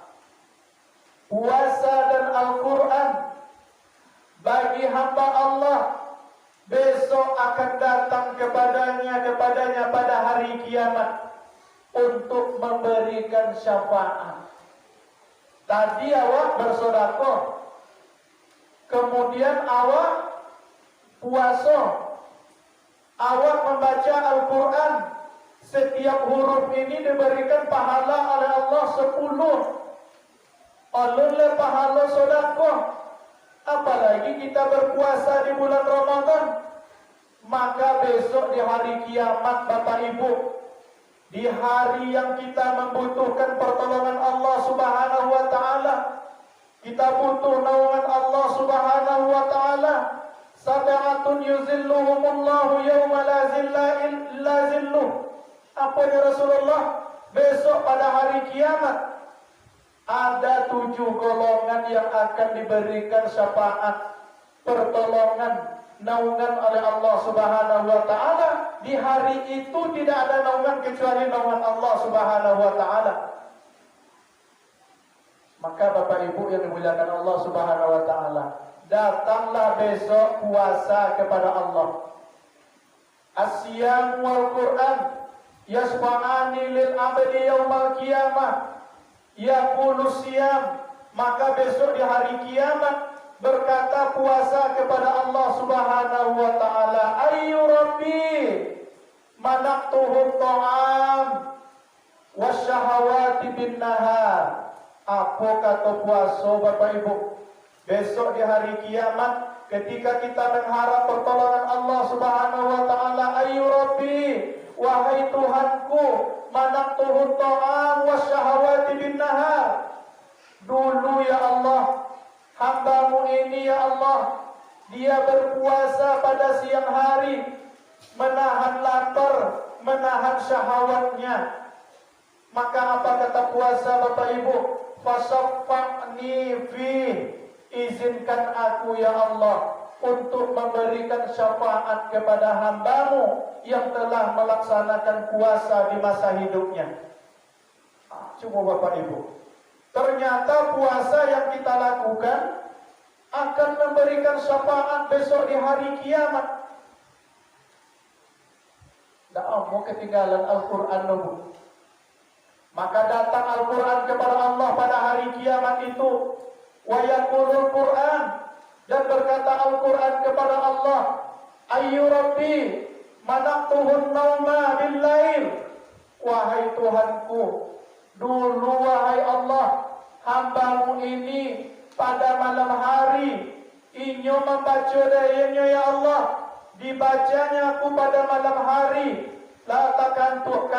Puasa dan Al-Quran bagi hamba Allah besok akan datang kepadanya pada hari kiamat untuk memberikan syafaat. Tadi awak bersedekah, kemudian awak puasa, awak membaca Al-Quran. Setiap huruf ini diberikan pahala oleh Allah 10. Oleh pahala sedekah. Apalagi kita berpuasa di bulan Ramadan. Maka besok di hari kiamat Bapak Ibu, di hari yang kita membutuhkan pertolongan Allah Subhanahu wa taala, kita butuh naungan Allah Subhanahu wa taala. Sab'atun yuzilluhumullahu yawma la zilla illa zilluh. Apa ya Rasulullah? Besok pada hari kiamat ada 7 golongan yang akan diberikan syafaat, pertolongan, naungan oleh Allah Subhanahu wa taala. Di hari itu tidak ada naungan kecuali naungan Allah Subhanahu wa taala. Maka Bapak Ibu yang dimuliakan Allah Subhanahu wa taala, datanglah besok puasa kepada Allah. As-siyam wal Qur'an yasfa'ani lil abdi yaumal qiyamah. Yaqulu siyam, maka besok di hari kiamat berkata puasa kepada Allah Subhanahu wa taala, ayyu rabbi manaqtuhu ta'am wasyahawati bin nahar. Apa kata puasa Bapak Ibu? Besok di hari kiamat ketika kita mengharap pertolongan Allah Subhanahu wa taala, ayyu rabbi, wahai Tuhanku, manaqtuhu ta'am wasyahawati bin nahar. Dulu ya Allah, hamba-Mu ini ya Allah, dia berpuasa pada siang hari, menahan lapar, menahan syahwatnya. Maka apa kata puasa Bapak Ibu? Fasaffa'ni fi, izinkan aku ya Allah untuk memberikan syafaat kepada hamba-Mu yang telah melaksanakan puasa di masa hidupnya. Coba Bapak Ibu, ternyata puasa yang kita lakukan akan memberikan syafaat besok di hari kiamat. Tidak mau ketinggalan Al-Quran dulu. Maka datang Al-Quran kepada Allah pada hari kiamat itu. Wa yaqulul Quran, dan berkata Al-Quran kepada Allah, Ayyu Rabbi manaqtuhun nauma bil-lail. Wahai Tuhanku, dulu wahai Allah, hambamu ini pada malam hari inyo membaca dayanya ya Allah, dibacanya aku pada malam hari, la takantuk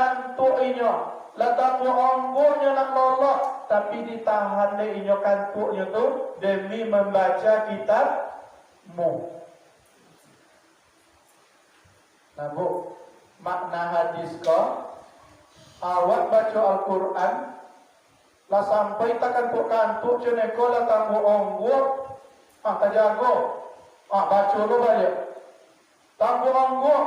inyo, la tamu onggonya nak Allah, tapi ditahan deh inyo kantuknya tu demi membaca kitabmu. Nah bu, makna hadis kau, awak baca Al-Quran, lah sampai takkan puk kantuk ceneko lah tangguh ongguh, tak jago, baca lo balik, tangguh ongguh,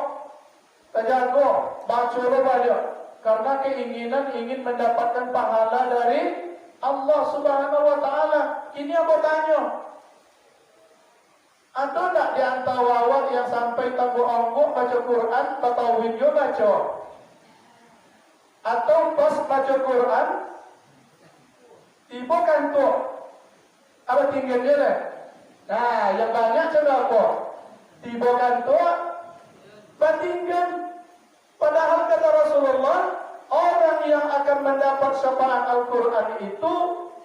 tak jago, baca lo balik, karena keinginan ingin mendapatkan pahala dari Allah Subhanahu Wa Taala. Ini aku tanya, ada tak di antara awak yang sampai tangguh ongguh baca Quran, atau video baca? Atau pas baca Quran, tiba kantuk, apa tinggal dia lah? Nah, yang banyak coba apa? Tiba kantuk, batinggan. Padahal kata Rasulullah, orang yang akan mendapat syafaat Al-Quran itu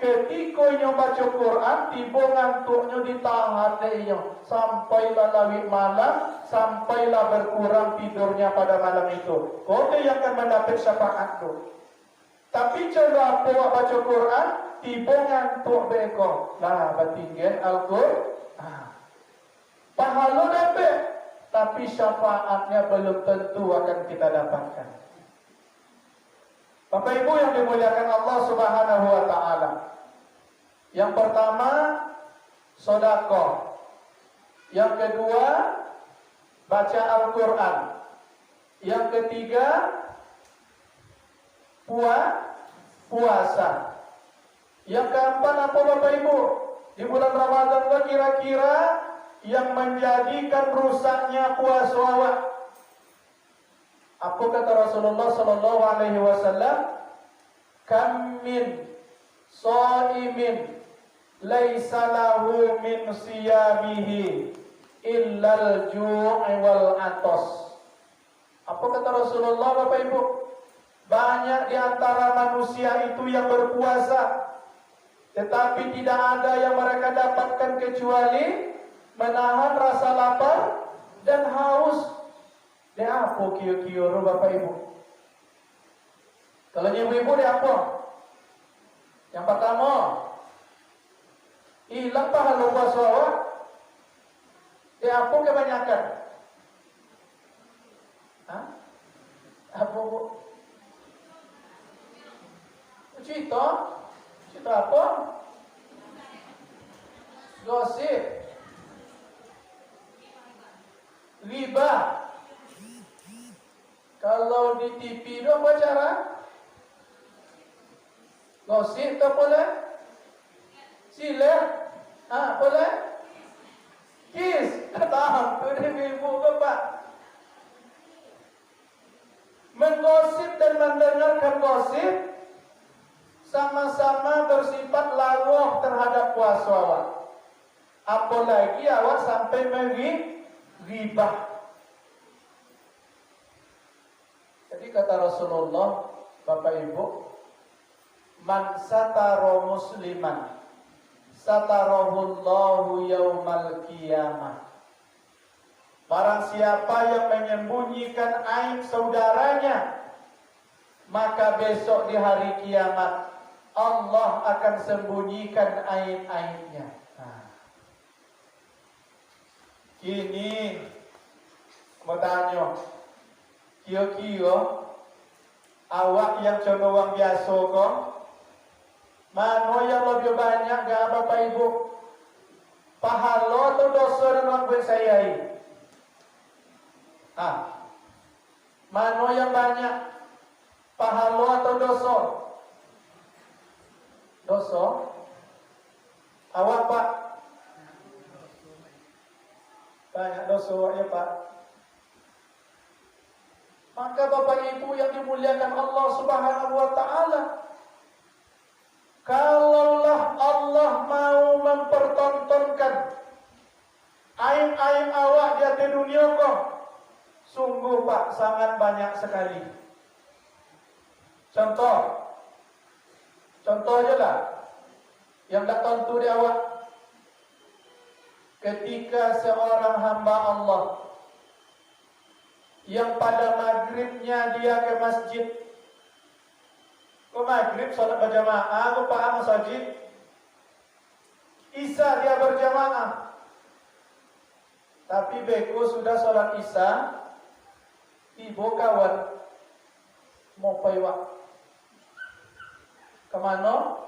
ketika yang baca Quran, tiba ngantuknya ditahan dia sampailah lawit malam, sampailah berkurang tidurnya pada malam itu. Kau yang akan mendapat syafaat itu. Tapi coba awak baca Quran, tiba ngantuk beko, lah batinggan Al-Quran. Pahala dapat, tapi syafaatnya belum tentu akan kita dapatkan. Bapak Ibu yang dimuliakan Allah Subhanahu Wa Taala, yang pertama sedekah, yang kedua baca Al-Quran, yang ketiga puasa, yang keempat apa Bapak Ibu? Di bulan Ramadan kira-kira yang menjadikan rusaknya puasa awak. Apa kata Rasulullah sallallahu alaihi wasallam? Kam min shaimin laisa lahu min siyamihi illal ju'i wal atas. Apa kata Rasulullah Bapak Ibu? Banyak di antara manusia itu yang berpuasa, tetapi tidak ada yang mereka dapatkan kecuali menahan rasa lapar dan haus. Dia apa kio-kio Bapak Ibu? Kalau ibu-ibu dia apa? Yang pertama, hilang pahala puasa awak. Dia apa kebanyakan? Hah? Apa bu? Cerita? Cerita apa? Gosip, riba. Kalau di TV itu apa cara? Gosip tak boleh? Sila? Boleh? Kis? Tahan tu dia ibu bapak. Menggosip dan mendengarkan gosip sama-sama bersifat lawah terhadap puasa awak. Apalagi awak sampai meribah. Jadi kata Rasulullah, Bapak Ibu, man satara musliman satarahullahu yaumal qiyamah. Barang siapa yang menyembunyikan aib saudaranya, maka besok di hari kiamat Allah akan sembunyikan aib-aibnya. Kini mau tanya, kira-kira awak yang cenderung biasa kok, mana yang lebih banyak gak Bapak Ibu? Pahala atau dosa dalam buat saya ini? Mana yang banyak? Pahala atau dosa? Dosa? Awak Pak? Banyak dosa ya Pak. Maka Bapak Ibu yang dimuliakan Allah Subhanahu Wa Taala, kalaulah Allah mau mempertontonkan aib-aib awak di atas dunia kok, itu Pak sangat banyak sekali. Contoh aja lah, yang tak tentu di awak. Ketika seorang hamba Allah yang pada maghribnya dia ke masjid, maghrib sholat berjamaah, Pak masjid, Isya dia berjamaah. Tapi beko sudah sholat Isya, ibu kawan mau paiwak kemana?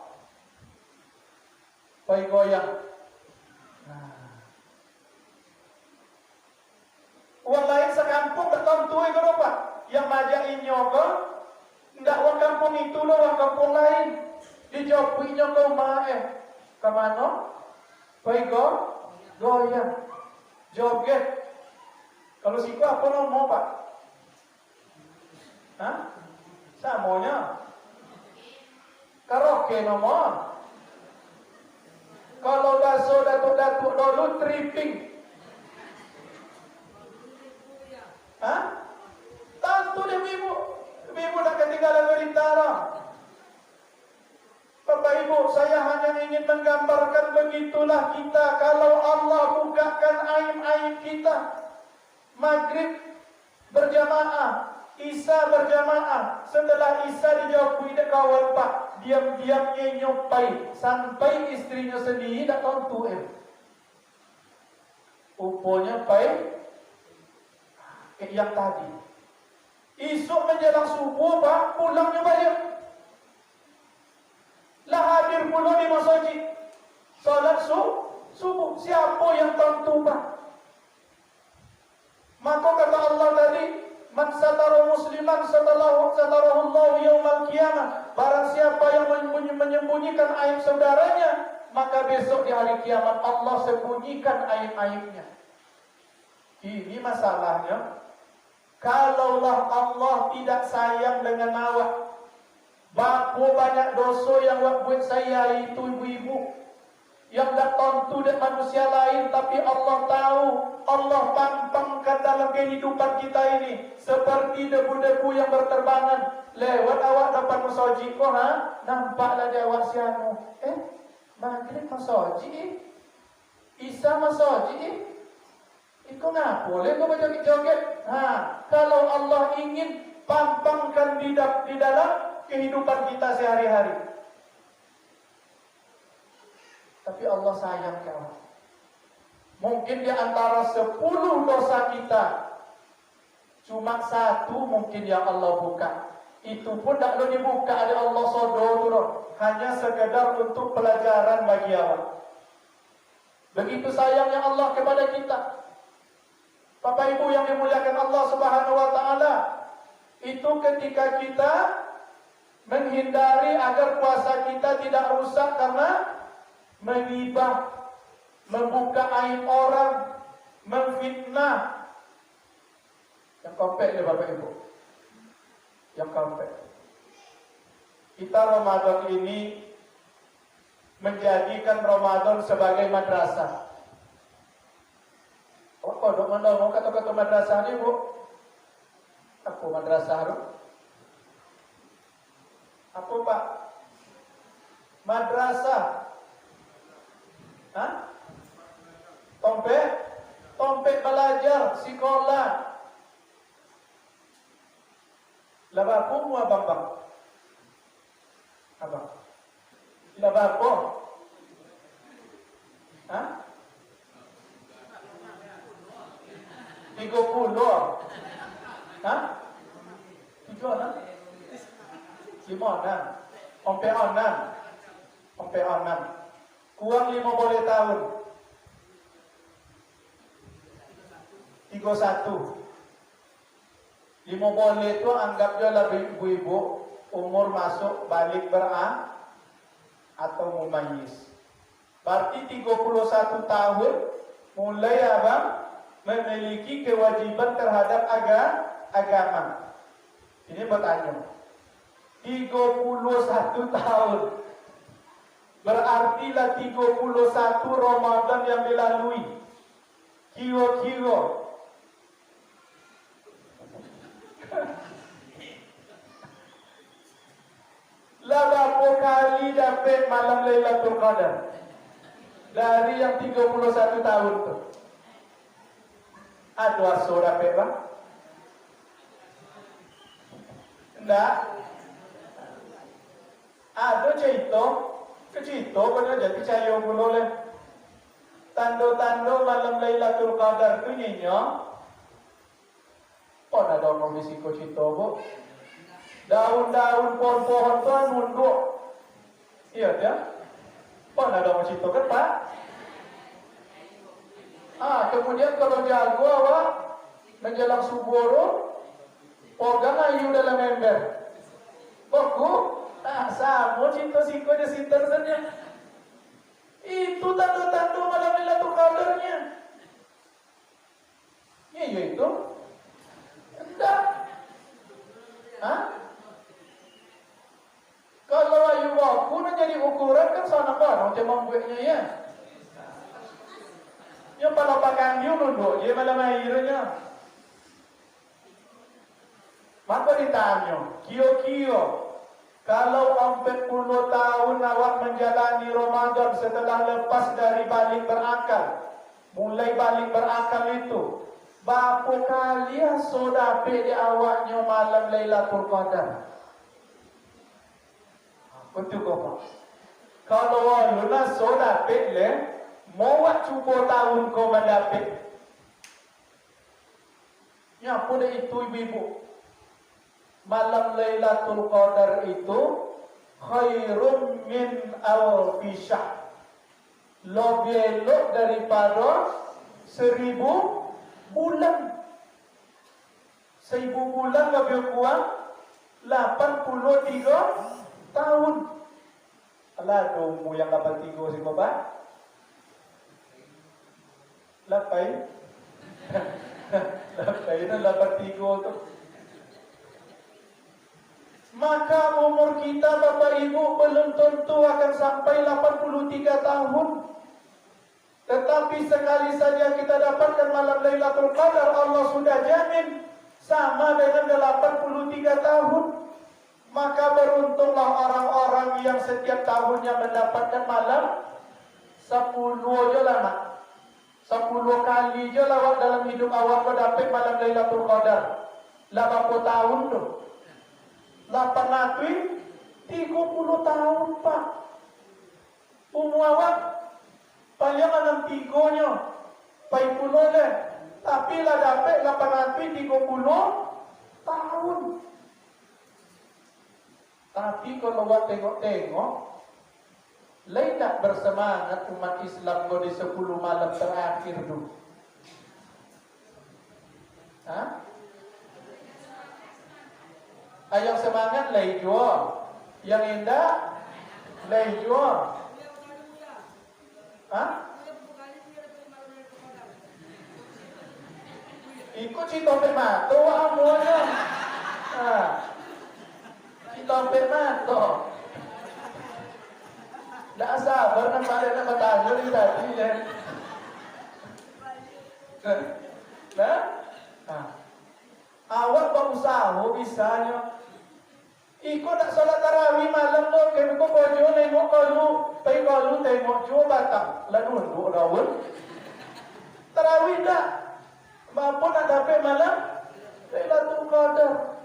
Pai goyang. Orang lain sekampung tak tentu itu Pak. Yang majak inyoga, ndak orang kampung itu loh, orang kampung lain. Dijawab inyoga kemana? Pai goyang. Joget. Kalau siku apa nomor Pak? Hah? Samonya? Karaoke nomor. Kalau baso datuk-datuk dulu tripping. Hah? Tentu deh ibu nak ketinggalan berintara. Bapak Ibu, saya hanya ingin menggambarkan begitulah kita kalau Allah bukakan aib-aib kita. Maghrib berjamaah, Isya berjamaah. Setelah Isya dijawab tidak kawan Pak, diam-diamnya nyopai sampai istrinya sendiri tak tentu Uponya pai yang tadi. Esok menjelang subuh Pak, pulangnya balik. Lah hadir pula di masjid salat subuh. Siapa yang tentu Pak? Maka kata Allah tadi, man satara musliman satarahu Allah yaumal qiyamah. Barang siapa yang menyembunyikan aib saudaranya, maka besok di hari kiamat Allah sembunyikan aib-aibnya. Ini masalahnya. Kalaulah Allah tidak sayang dengan awak, bako banyak dosa yang awak buat saya itu ibu-ibu, yang tak tentu dan manusia lain, tapi Allah tahu. Allah pampangkan dalam kehidupan kita ini seperti debu-debu yang berterbangan. Lewat awak dapat masjid kok, nampaklah di awak sianu. Maghrib masjid, Isya masjid. Kau ngapa boleh kau berjoget-joget? Kalau Allah ingin pampangkan di dalam kehidupan kita sehari-hari. Tapi Allah sayang kawan. Mungkin di antara 10 dosa kita, cuma 1 mungkin yang Allah buka. Itu pun tak perlu dibuka oleh Allah sodor. Hanya sekedar untuk pelajaran bagi awak. Begitu sayangnya Allah kepada kita. Bapak Ibu yang dimuliakan Allah Subhanahu wa taala, itu ketika kita menghindari agar puasa kita tidak rusak karena menghibah, membuka aib orang, memfitnah. Yang komplek ya Bapak Ibu. Yang komplek. Kita Ramadan ini menjadikan Ramadan sebagai madrasah. Dok mana mau kata-kata madrasah ni Bu? Apa madrasah tu? Apa Pak? Madrasah. Tompek belajar, sekolah. Labaku mu abang. Abang. Labaku. 30. 7 anak? 5 anak? Ompe anak. Kurang 50 tahun. 31. 50 itu anggapnya lebih ibu-ibu umur masuk balik atau mumayyiz. Berarti 31 tahun mulai abang memiliki kewajiban terhadap agama. Ini bertanya. 31 tahun. Berartilah 31 Ramadan yang dilalui. Kira-kira Lah berapa kali dapat malam Lailatul Qadar? Dari yang 31 tahun tu. Ada aso dapat bang? Enggak. Ada cerita. Cerita pun ada percaya boleh. Tanda-tanda malam Lailatul Qadar tu nyinya. Pon ada orang risiko cerita bu. Daun-daun pohon-pohon tu nunduk. Iya dia. Pon ada orang cerita kan pak? Kemudian kalau jago awak menjelang subuh tu, pegang ayu dalam ember. Boku, sama cerita siko je sinter saja. Itu tanda-tanda malam Lailatul Qadarnya. Iya itu. Enggak. Kalau ayu waku nak jadi ukuran kan sana barang macam buatnya ya. Yang pada pakai dia nunduk je malam airnya. Maka ditanya, kio-kio, kalau 40 tahun awak menjalani Ramadan setelah lepas dari balik berakal, mulai balik berakal itu, berapa kali aso dapat di awaknya malam Lailatul Qadar? Betul kau. Kalau awak aso dapat le, mau cuba tahun kau mendapat. Ya pun itu ibu-ibu. Malam Lailatul Qadar itu khairun min alfi syahr. Lebih elok daripada 1000 bulan. 1000 bulan lebih kurang 83 tahun. Alah domu yang 83 si bapak. Lapai. Lapai itu 83 tu. Maka umur kita Bapak Ibu belum tentu akan sampai 83 tahun. Tetapi sekali saja kita dapatkan malam Lailatul Qadar, Allah sudah jamin sama dengan 83 tahun. Maka beruntunglah orang-orang yang setiap tahunnya mendapatkan malam 10 je lah nak. 10 kali je lah dalam hidup awak mendapat malam Lailatul Qadar. Lah berapa tahun tu? 830 tahun pak. Umur awak paling 63-nya 40 le. Tapi lah dapat 830 tahun. Tapi kalau awak tengok-tengok, lain tak bersemangat umat Islam di 10 malam terakhir tu. Yang semangat lai jua, yang indah lai jua. Ikut si Topik Mato amunya. Si Topik Mato. Tak sabar nak balik nak bertanya ni tadi ya. Awak berusaha bisanya. Ikut tak salat tarawih malam tu, kena kau bojo nengok kalu, pergi kalu tengok jua batang, lalu nunduk daun. Tarawih tak, mampu nak dapat malam Lailatul Qadar.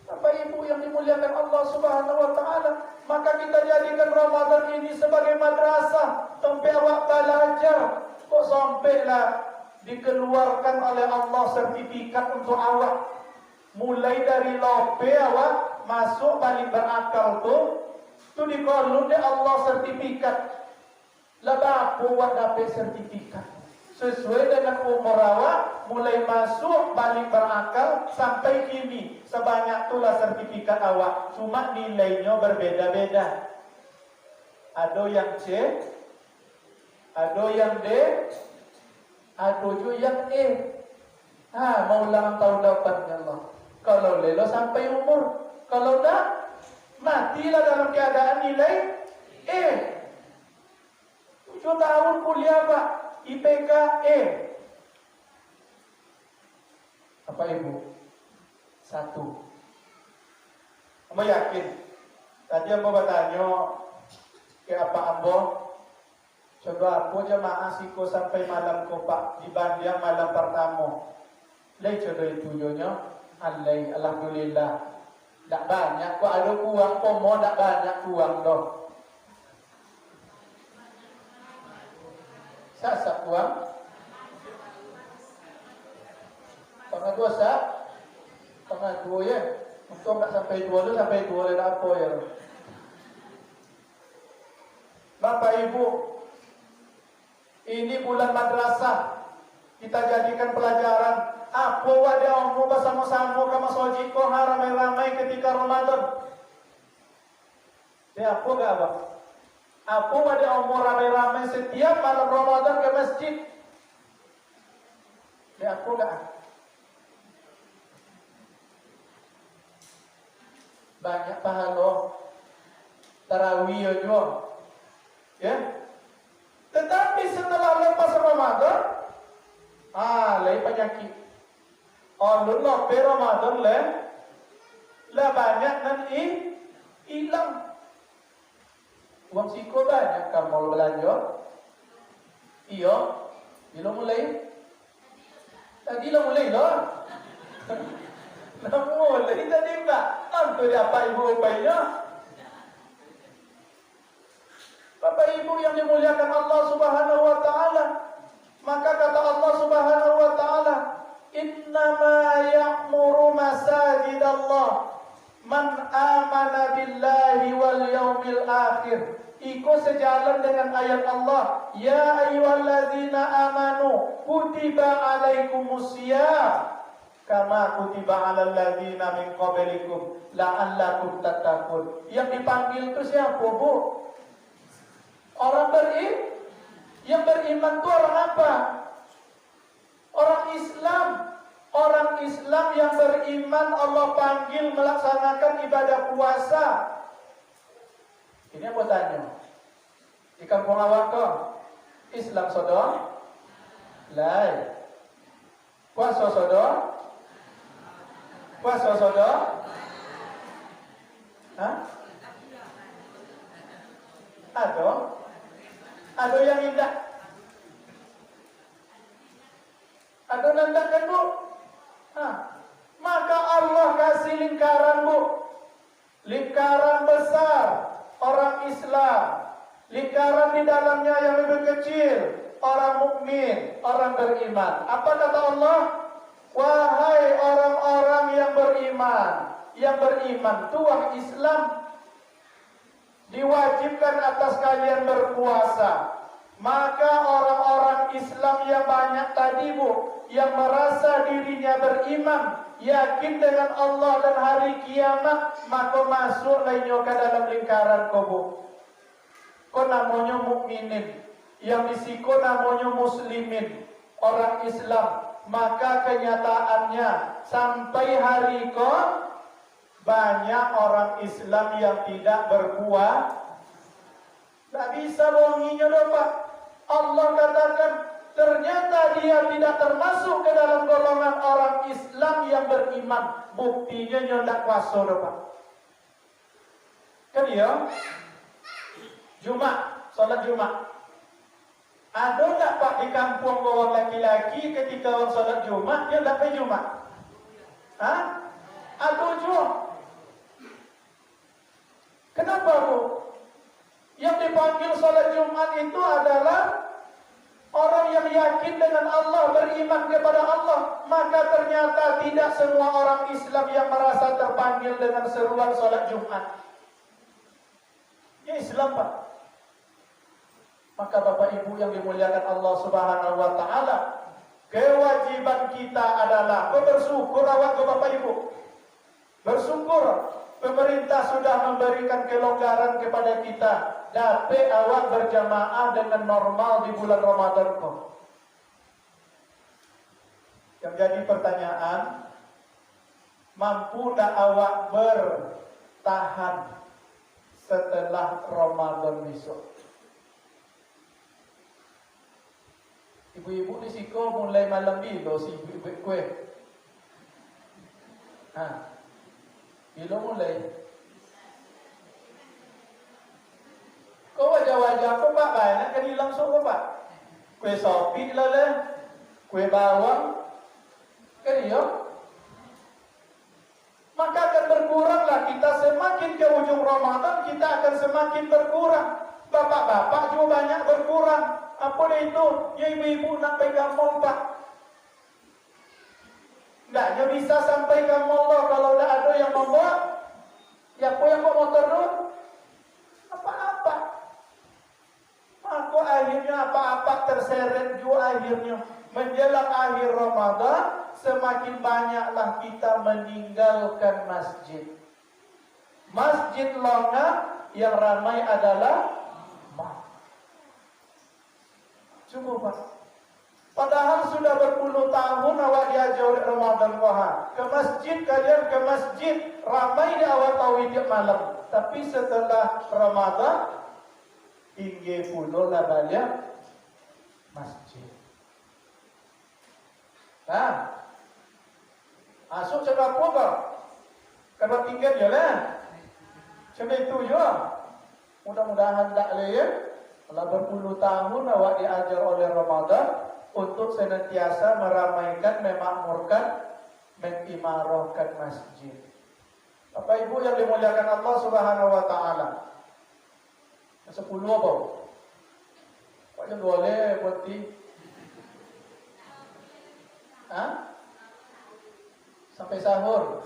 Bapak Ibu yang dimuliakan Allah Subhanahu Wa Taala, maka kita jadikan Ramadan ini sebagai madrasah, sampai awak belajar, kok sampailah dikeluarkan oleh Allah sertifikat untuk awak. Mulai dari lope awak masuk balik berakal tu dikolon dia Allah sertifikat. Lah awak dapat sertifikat sesuai dengan umur awak, mulai masuk balik berakal sampai kini sebanyak itulah sertifikat awak. Cuma nilainya berbeda-beda. Ada yang C, ada yang D, ada juga yang E. Mau ulang tahun depan ya Allah. Kalau lelo sampai umur, kalau tak matilah dalam keadaan nilai E. 7 tahun kuliah pak, IPK E. Apa ibu? 1. Kamu yakin? Tadi ambo bertanya ke apa ambo? Coba aku jemaah siko sampai malam ko pak dibanding malam pertama. Lai coba itu nyonya. Alhamdulillah. Tak banyak ko ada kuang pomo tak banyak kuang doh. Sasa kuang. Tengah dua sah. Tengah dua ya. Untuk tak sampai dua tu sampai dua le apa ya. Bapak Ibu, ini bulan madrasah. Kita jadikan pelajaran. Apa wadah ommu bersama-sama kama sojiko ramai-ramai ketika Ramadan. Ya apa gak apa? Apa wadah ommu ramai-ramai setiap malam Ramadan ke masjid. Ya apa gak? Banyak pahala. Tarawih juga. Ya. Tetapi setelah lepas Ramadan, lain penyakit. Allah pe Ramadan lah banyak nan hilang. Uang siko banyak kamu mau belanja. Iya, bila mulai? Tadi lah mulai lah. Mulai tadi enggak. Tentu dia apa ibu bayinya. Bapak Ibu yang dimuliakan Allah Subhanahu wa taala, maka kata Allah Subhanahu wa taala, "Innama ya'muru masajidallah man amana billahi wal yaumil akhir." Iko sejalan dengan ayat Allah, "Ya ayyuhalladzina amanu kutiba alaikumusiyam kama kutiba alal ladzina min qablikum la'allakum tattaqun." Yang dipanggil itu siapa, Bu? Orang yang beriman itu orang apa? Orang Islam. Orang Islam yang beriman Allah panggil melaksanakan ibadah puasa. Ini apa tanya? Di kampung awak kok Islam sodor? Lai. Puasa sodor? Puasa sodor? Hah? Ada yang indah. Ada nandakan, Bu. Maka Allah kasih lingkaran, Bu. Lingkaran besar orang Islam. Lingkaran di dalamnya yang lebih kecil orang mukmin, orang beriman. Apa kata Allah? Wahai orang-orang yang beriman, tuah Islam diwajibkan atas kalian berpuasa. Maka orang-orang Islam yang banyak tadi, Bu, yang merasa dirinya beriman, yakin dengan Allah dan hari kiamat, maka masuk lainnya ke dalam lingkaran kau. Kau namanya mukminin, yang disiko namanya muslimin, orang Islam. Maka kenyataannya sampai hari kau banyak orang Islam yang tidak berpuasa. Tak bisa bohonginya dong, Pak. Allah katakan ternyata dia tidak termasuk ke dalam golongan orang Islam yang beriman. Buktinya nyendak puasa dong, Pak. Kan ya? Jumat, sholat Jumat. Ada tak, Pak, di kampung orang laki-laki ketika orang sholat Jumat dia tak pergi Jumat? Ada juga. Kenapa, Bu? Yang dipanggil sholat Jumat itu adalah orang yang yakin dengan Allah, beriman kepada Allah. Maka ternyata tidak semua orang Islam yang merasa terpanggil dengan seruan sholat Jumat. Ya Islam, Pak. Maka Bapak Ibu yang dimuliakan Allah Subhanahu wa taala, kewajiban kita adalah bersyukur awak Bapak Ibu. Bersyukur pemerintah sudah memberikan kelonggaran kepada kita. Dapat awak berjamaah dengan normal di bulan Ramadan kok. Yang jadi pertanyaan, mampu tak awak bertahan setelah Ramadan besok? Ibu-ibu di siko mulai malam bilo si ibu kue. Bilo mulai. ya kok Pak banyak kan hilang suku Pak. Kue sopi lah, kue bawang, kan iya. Maka akan berkuranglah kita semakin ke ujung Ramadan kita akan semakin berkurang. Bapak-bapak juga banyak berkurang. Apa itu? Ya ibu-ibu nak pegang mall Pak. Tidaknya bisa sampai ke mall loh kalau tidak ada yang membawa. Ya apa yang bawa motor dulu? Apa-apa. Maka akhirnya apa-apa terseret juga akhirnya. Menjelang akhir Ramadan semakin banyaklah kita meninggalkan masjid. Masjid longgar yang ramai adalah cukup Pak. Padahal sudah berpuluh tahun awak diajar oleh Ramadan Kohan. Ke masjid kalian ke masjid ramai di awal tauhid malam. Tapi setelah Ramadan tinggi puluh lah balik masjid. Nah, masuk sebab apa kau? Kalau tinggal je lah. Sebab itu je. Mudah-mudahan tak leh. Telah berpuluh tahun awak diajar oleh Ramadan untuk senantiasa meramaikan, memakmurkan, mengimarahkan masjid. Bapak Ibu yang dimuliakan Allah Subhanahu wa taala. 10 apa? Pak yang boleh berhenti. Sampai sahur.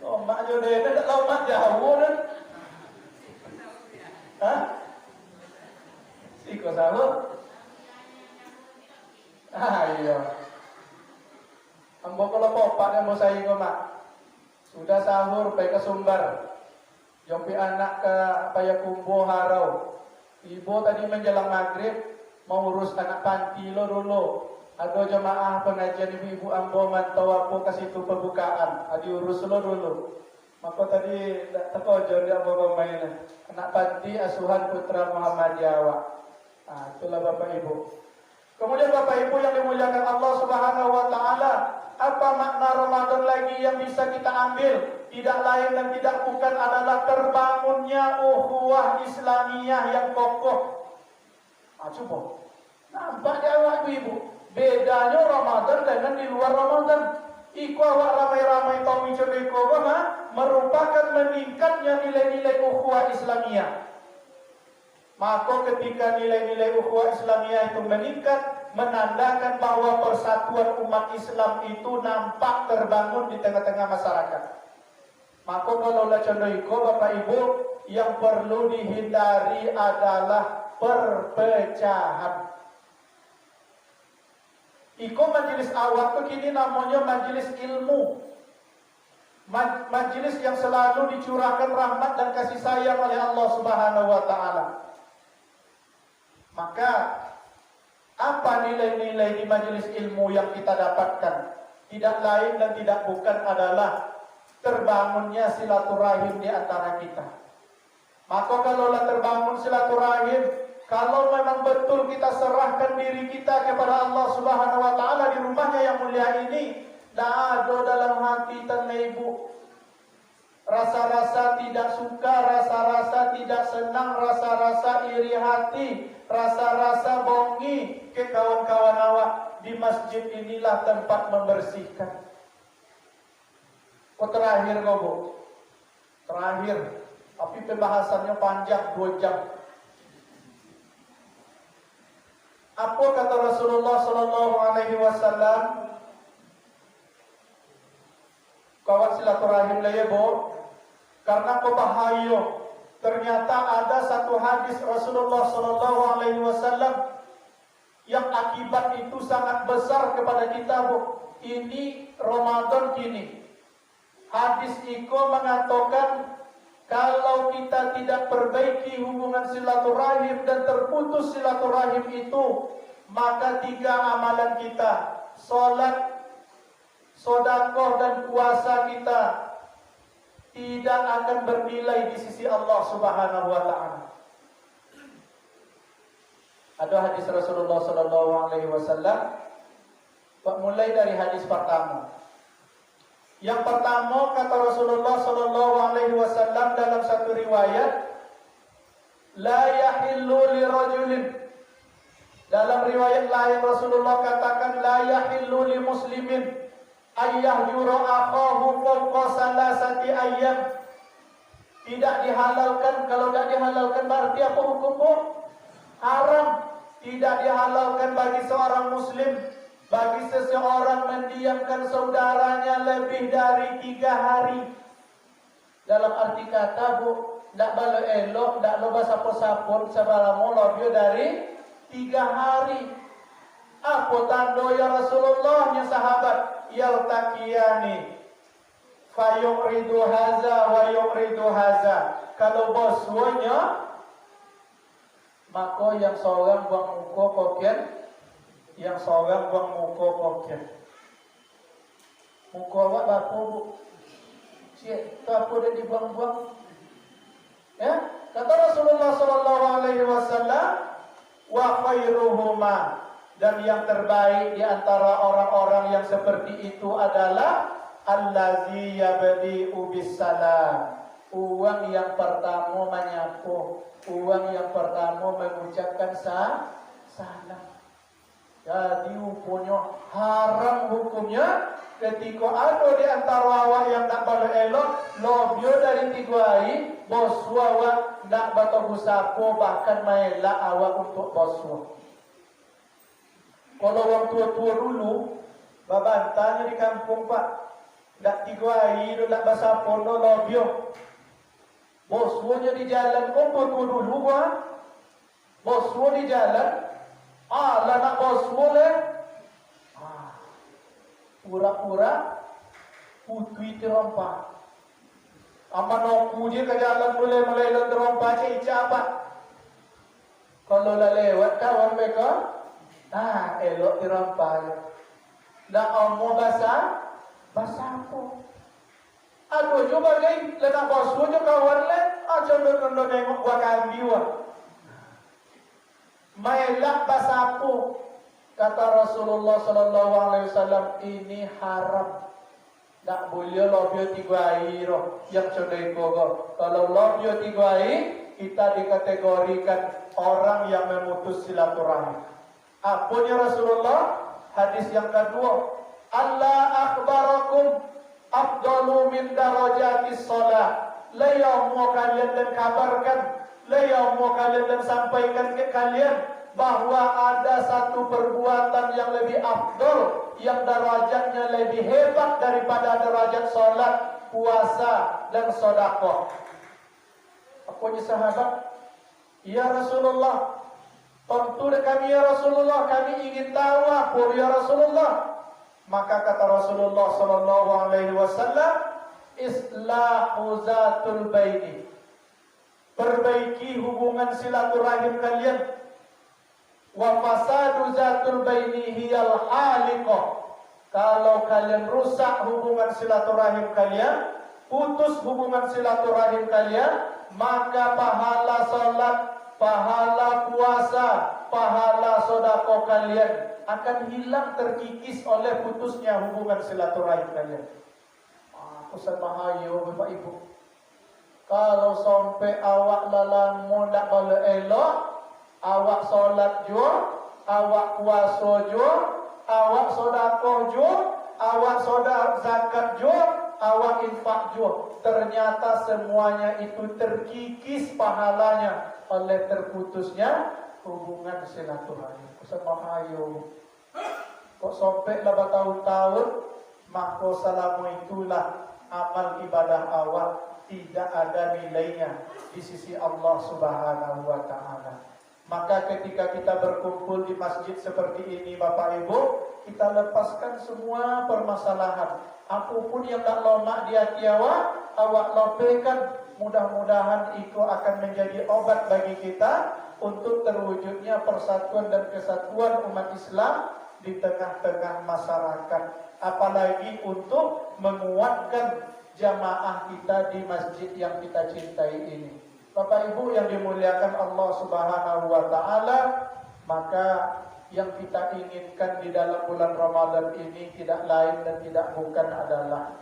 Oh, mak jo deh, tak tahu mak jauh kan? Iko sahur. Iya. Ambo kalau popak yang mau saya mak. Sudah sahur pergi ke Sumbar. Jompi anak ke Payakumbuh Harau. Ibu tadi menjelang maghrib mau urus anak panti lo dulu. Ada jemaah pengajian ibu-ibu ambo mantau aku ke situ pembukaan. Adi urus lo dulu. Maka tadi tak tahu dia ambo pemain. Anak panti asuhan Putra Muhammadiyah awak. Itulah Bapak Ibu. Kemudian Bapak Ibu yang dimuliakan Allah Subhanahu wa taala, apa makna Ramadan lagi yang bisa kita ambil? Tidak lain dan tidak bukan adalah terbangunnya ukhuwah Islamiyah yang kokoh. Coba. Nampak di awak ibu. Bedanya Ramadan dengan di luar Ramadan. Iku awak ramai-ramai tahu iko merupakan meningkatnya nilai-nilai ukhuwah Islamiyah. Maka ketika nilai-nilai ukhuwah Islamiyah itu meningkat, menandakan bahwa persatuan umat Islam itu nampak terbangun di tengah-tengah masyarakat. Maka kalau contoh Bapak Ibu, yang perlu dihindari adalah perpecahan. Iko majelis awak itu kini namanya majelis ilmu. Majelis yang selalu dicurahkan rahmat dan kasih sayang oleh Allah Subhanahu wa taala. Maka apa nilai-nilai di majelis ilmu yang kita dapatkan? Tidak lain dan tidak bukan adalah terbangunnya silaturahim di antara kita. Maka kalaulah terbangun silaturahim, kalau memang betul kita serahkan diri kita kepada Allah Subhanahu wa taala di rumahnya yang mulia ini, tidak ada dalam hati ibu rasa-rasa tidak suka, rasa-rasa tidak senang, rasa-rasa iri hati, rasa-rasa bongi ke kawan-kawan awak. Di masjid inilah tempat membersihkan. Terakhir Bu. Terakhir. Tapi pembahasannya panjang 2 jam. Apa kata Rasulullah sallallahu alaihi wasallam? Kawan silaturahim lah ya Bu. Karena bahaya. Ternyata ada satu hadis Rasulullah sallallahu alaihi wasallam yang akibat itu sangat besar kepada kita Bu. Ini Ramadan kini. Hadis itu mengatakan kalau kita tidak perbaiki hubungan silaturahim dan terputus silaturahim itu, maka 3 amalan kita, salat, sedekah dan puasa kita tidak akan bernilai di sisi Allah Subhanahu wa taala. Ada hadis Rasulullah sallallahu alaihi wasallam, mulai dari hadis pertama. Yang pertama kata Rasulullah sallallahu alaihi wasallam dalam satu riwayat, La yahillu li rajulin. Dalam riwayat lain Rasulullah katakan la yahillu li muslimin ayyah yura akhahu fawqa salasati ayyam. Tidak dihalalkan. Kalau tidak dihalalkan berarti apa hukumnya? Haram. Tidak dihalalkan bagi seorang muslim, bagi seseorang mendiamkan saudaranya lebih dari 3 hari. Dalam arti kata bu, tidak balo elok, tidak lo basapun-sapun sebalamu lebih dari 3 hari. Apa tanda ya Rasulullah nya sahabat? Yaltaqiyani fayuridu haza wa yuridu haza. Kalau bosnya maka yang seorang buang muka kokian, yang seorang buang muka kokian. Muka awak apa bu? Cik, tu apa dia dibuang-buang? Ya, kata Rasulullah sallallahu alaihi wasallam, wa khairuhuma, dan yang terbaik di antara orang-orang yang seperti itu adalah allazi yabdi'u bis-salam. Uang yang pertama menyapu, uang yang pertama mengucapkan salam. Jadi hukumnya haram hukumnya ketika ada di antara awak yang tak boleh elok, lobio dari 3 hari, bos awak nak batagu sapo bahkan melak awak untuk bos. Kalau orang tua-tua dulu, babantanya di kampung pak, tak 3 hari tu nak basapo no lobio. Bosnya di jalan, kumpul dulu gua. Bosnya di jalan, lah nak bos boleh. Pura-pura putui terompak. Aman aku je ke jalan boleh melelong terompak cik apa? Kalau dah lewat kawan mereka, elok terompak. Dah omong bahasa apa? Aduh coba gay, lenak bos je kawan le, coba nengok gua kambing gua. Mailak bahasa apa? Kata Rasulullah sallallahu alaihi wasallam, ini haram. Tak boleh lobio 3 hari roh yang codai kogo. Kalau lobio 3 hari, kita dikategorikan orang yang memutus silaturahim. Apanya Rasulullah? Hadis yang kedua, Allah akhbarakum afdalu min darajatis shalah. Layamu kalian dan kabarkan, layamu kalian dan sampaikan ke kalian bahwa ada satu perbuatan yang lebih afdal, yang derajatnya lebih hebat daripada derajat salat, puasa dan sedekah. Apanya sahabat? Ya Rasulullah, tentu kami ya Rasulullah, kami ingin tahu apa ya Rasulullah. Maka kata Rasulullah sallallahu alaihi wasallam, islahu zatul baini. Perbaiki hubungan silaturahim kalian. Wa fasadu zatul baini hiyal haliqah. Kalau kalian rusak hubungan silaturahim kalian, putus hubungan silaturahim kalian, maka pahala salat, pahala puasa, pahala sedekah kalian akan hilang terkikis oleh putusnya hubungan silaturahim kalian. Pesan bahaya Bapak Ibu. Kalau sampai awak dalam mudak boleh elok, awak solat jo, awak puasa jo, awak sedekah jo, awak zakat jo, awak infak jo. Ternyata semuanya itu terkikis pahalanya oleh terputusnya hubungan silaturahim. Kusabahayo. Kok sampai lah bertahun-tahun, maka selama itulah amal ibadah awak tidak ada nilainya di sisi Allah Subhanahu wa taala. Maka ketika kita berkumpul di masjid seperti ini Bapak Ibu, kita lepaskan semua permasalahan. Apapun yang tak lomak di hati awak lopekan. Mudah-mudahan itu akan menjadi obat bagi kita untuk terwujudnya persatuan dan kesatuan umat Islam di tengah-tengah masyarakat. Apalagi untuk menguatkan jamaah kita di masjid yang kita cintai ini. Bapak Ibu yang dimuliakan Allah Subhanahu wa taala, maka yang kita inginkan di dalam bulan Ramadan ini tidak lain dan tidak bukan adalah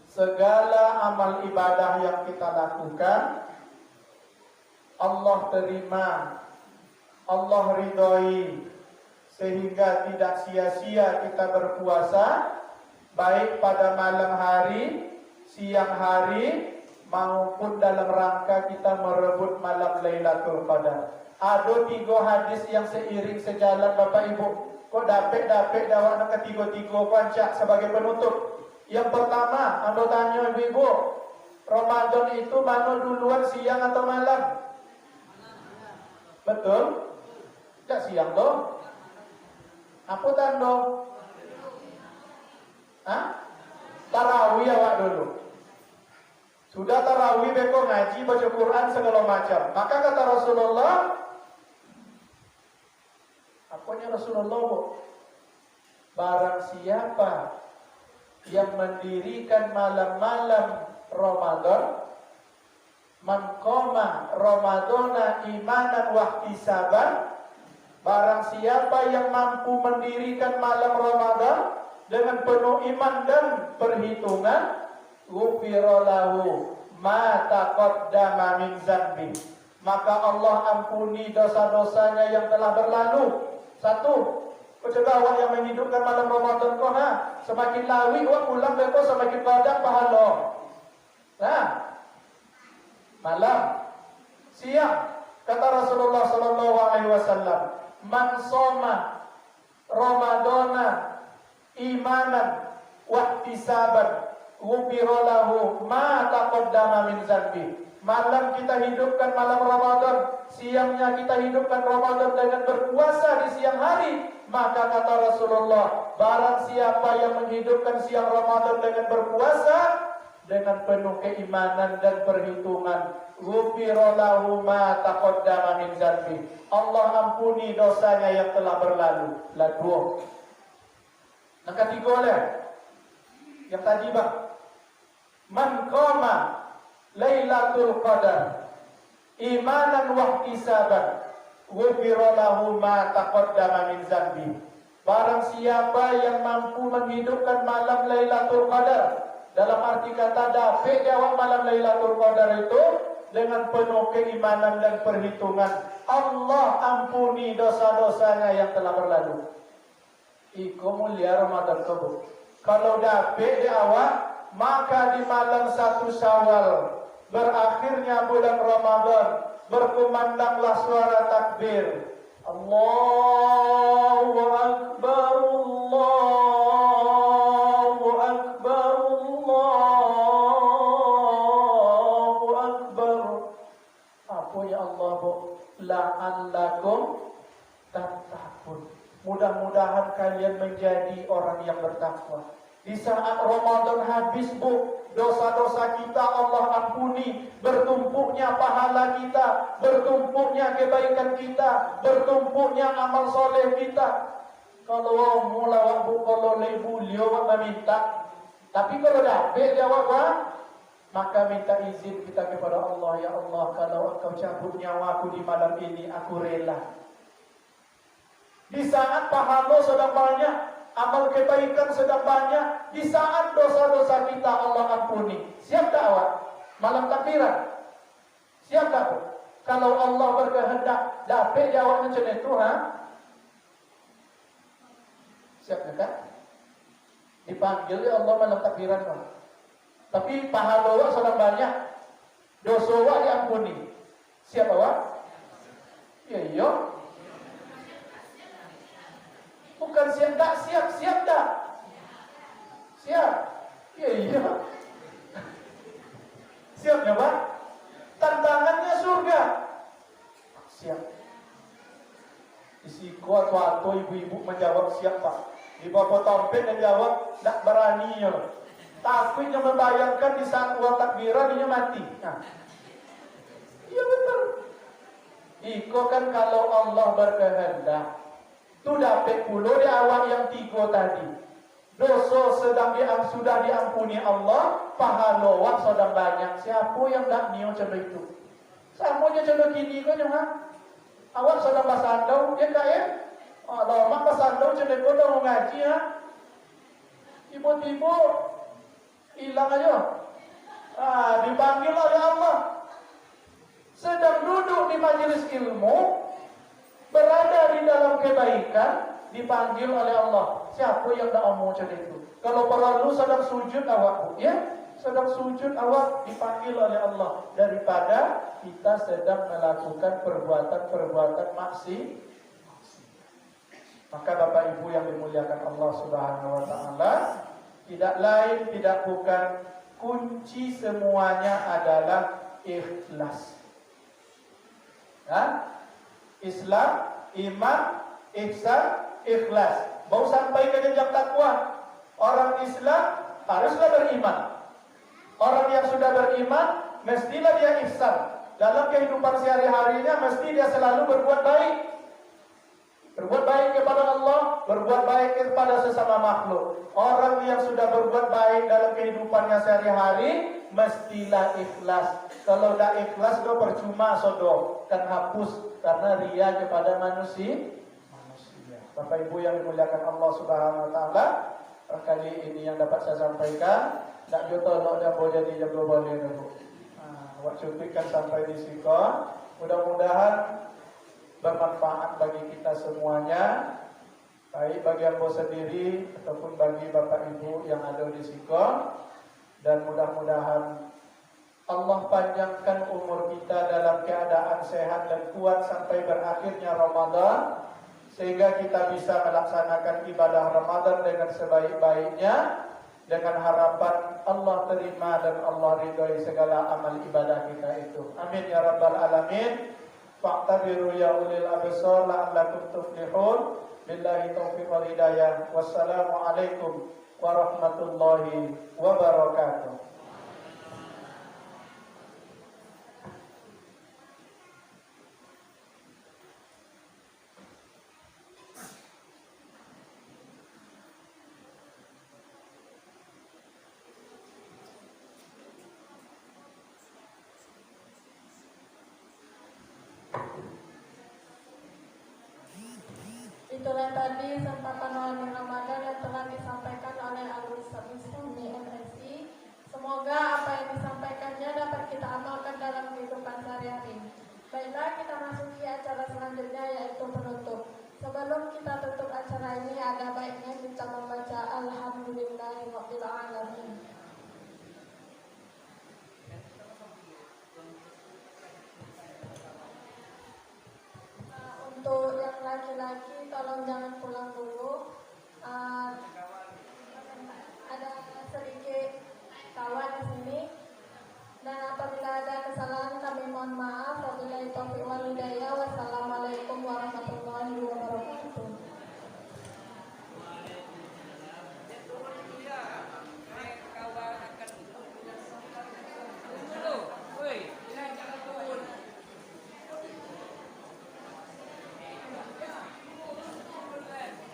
segala amal ibadah yang kita lakukan Allah terima, Allah ridhoi, sehingga tidak sia-sia kita berpuasa, baik pada malam hari, siang hari, maupun dalam rangka kita merebut malam Lailatul Qadar. Ada 3 hadis yang seiring sejalan Bapak Ibu. Kok dapet dawak nak ketiga-tiga pancak sebagai penutup. Yang pertama, anda tanya ibu-ibu, Ramadan itu mana duluan, siang atau malam? Betul? Tak siang doh. Apa tanda? Hah? Tarawih awak dulu. Sudah tarawih beko ngaji, baca Quran segala macam. Maka kata Rasulullah, apanya Rasulullah bu? Barang siapa yang mendirikan malam-malam Ramadan, man qama Ramadana imanan wa ihtisaban, barang siapa yang mampu mendirikan malam Ramadan dengan penuh iman dan perhitungan, ghufira lahu ma taqaddama min dzambi, maka Allah ampuni dosa-dosanya yang telah berlalu. Satu, coba awak yang menghidupkan malam Ramadan kau semakin lawi awak pulang beko semakin banyak pahala. Nah, malam, siang, kata Rasulullah sallallahu alaihi wasallam, man shoma Ramadana imanan wa ihtisaban ghufira lahu ma taqaddama min dzambi. Malam kita hidupkan malam Ramadan, siangnya kita hidupkan Ramadan dengan berpuasa di siang hari, maka kata Rasulullah, barang siapa yang menghidupkan siang Ramadan dengan berpuasa dengan penuh keimanan dan perhitungan, ghufira lahu ma taqaddama min dzambi, Allah ampuni dosanya yang telah berlalu. Lah dua. Yang ketiga lah, yang tadi bang, man qama Lailatul Qadar imanan wa ihtisaban ghufira lahu ma taqaddama min dzambi. Barang siapa yang mampu menghidupkan malam Lailatul Qadar, dalam arti kata dapat jawab malam Lailatul Qadar itu dengan penuh keimanan dan perhitungan, Allah ampuni dosa-dosanya yang telah berlalu. Iku mulia Ramadan tersebut. Kalau dapat di awal, maka di malam 1 Syawal berakhirnya bulan Ramadan, berkumandanglah suara takbir, Allahu Akbar, Allahu Akbar, Allahu Akbar. Apa ya Allah bu? La'allakum tattaqun. Mudah-mudahan kalian menjadi orang yang bertakwa. Di saat Ramadan habis bu, dosa-dosa kita Allah ampuni, bertumpuknya pahala kita, bertumpuknya kebaikan kita, bertumpuknya amal soleh kita. Kalau mula bu, kalau lebu liu meminta, tapi kalau dapat jawab, maka minta izin kita kepada Allah, ya Allah, kalau Engkau cabut nyawaku di malam ini, aku rela. Di saat pahala sedang banyak, amal kebaikan sedang banyak, di saat dosa-dosa kita Allah ampuni, siap tak awak? Malam takbiran, siap tak? Kalau Allah berkehendak dapat jawab macam itu, siap tak? Dipanggil ya Allah malam takbiran, tapi pahala awak sedang banyak, dosa awak diampuni, siap awak? Ya iya. Bukan siap tak, siap tak? Siap. Ya iya. Siapnya Pak? Tantangannya surga. Siap. Isi kuat atau ibu-ibu menjawab siap Pak. Di bawah tompet dan jawab tak berani ya. Takutnya membayangkan di saat uang takbiran dia mati. Nah. Iya betul. Iko kan kalau Allah berkehendak, itu dapat pula di awal yang 3 tadi. Dosa sudah diampuni Allah, pahala awak sudah banyak. Siapa yang tak niat macam itu? Samanya macam gini kau jangan. Awak sudah pasandau, dia kaya. Kalau mak pasandau macam itu dah mau ngaji Tiba-tiba hilang aja. Dipanggil oleh Allah. sedang duduk di majelis ilmu, berada di dalam kebaikan, dipanggil oleh Allah. Siapa yang tak mau macam itu? Kalau perlu sedang sujud awak, ya, sedang sujud awak dipanggil oleh Allah, daripada kita sedang melakukan perbuatan-perbuatan maksiat. Maka Bapak Ibu yang dimuliakan Allah Subhanahu wa taala, tidak lain tidak bukan, kunci semuanya adalah ikhlas. Islam, iman, ihsan, ikhlas. Mau sampai ke jenjang takwa. Orang Islam haruslah beriman. Orang yang sudah beriman mestilah dia ihsan. Dalam kehidupan sehari-harinya mesti dia selalu berbuat baik. Berbuat baik kepada Allah, berbuat baik kepada sesama makhluk. Orang yang sudah berbuat baik dalam kehidupannya sehari-hari mestilah ikhlas. Kalau tidak ikhlas, itu percuma sodo, kan hapus karena ria kepada manusia. Bapak Ibu yang dimuliakan Allah Subhanahu wa taala, kali ini yang dapat saya sampaikan. Tak juta lo dah boleh jadi jago boleh dulu. Waktu cutikan sampai di siko. Mudah-mudahan bermanfaat bagi kita semuanya, baik bagi ambo sendiri ataupun bagi Bapak Ibu yang ada di siko. Dan mudah-mudahan Allah panjangkan umur kita dalam keadaan sehat dan kuat sampai berakhirnya Ramadan, sehingga kita bisa melaksanakan ibadah Ramadan dengan sebaik-baiknya, dengan harapan Allah terima dan Allah ridhoi segala amal ibadah kita itu. Amin ya rabbal alamin. Fa'tabiru ya ulil absar la'allakum tuflihun. Billahi taufiq wal hidayah. Wassalamualaikum warahmatullahi wabarakatuh. Itulah tadi sempatan awal Ramadan yang telah disampaikan oleh Al-Ustaz Mustami MSI. Semoga apa yang disampaikannya dapat kita amalkan dalam kehidupan sehari-hari. Baiklah, kita masuki acara selanjutnya, yaitu penutup. Sebelum kita tutup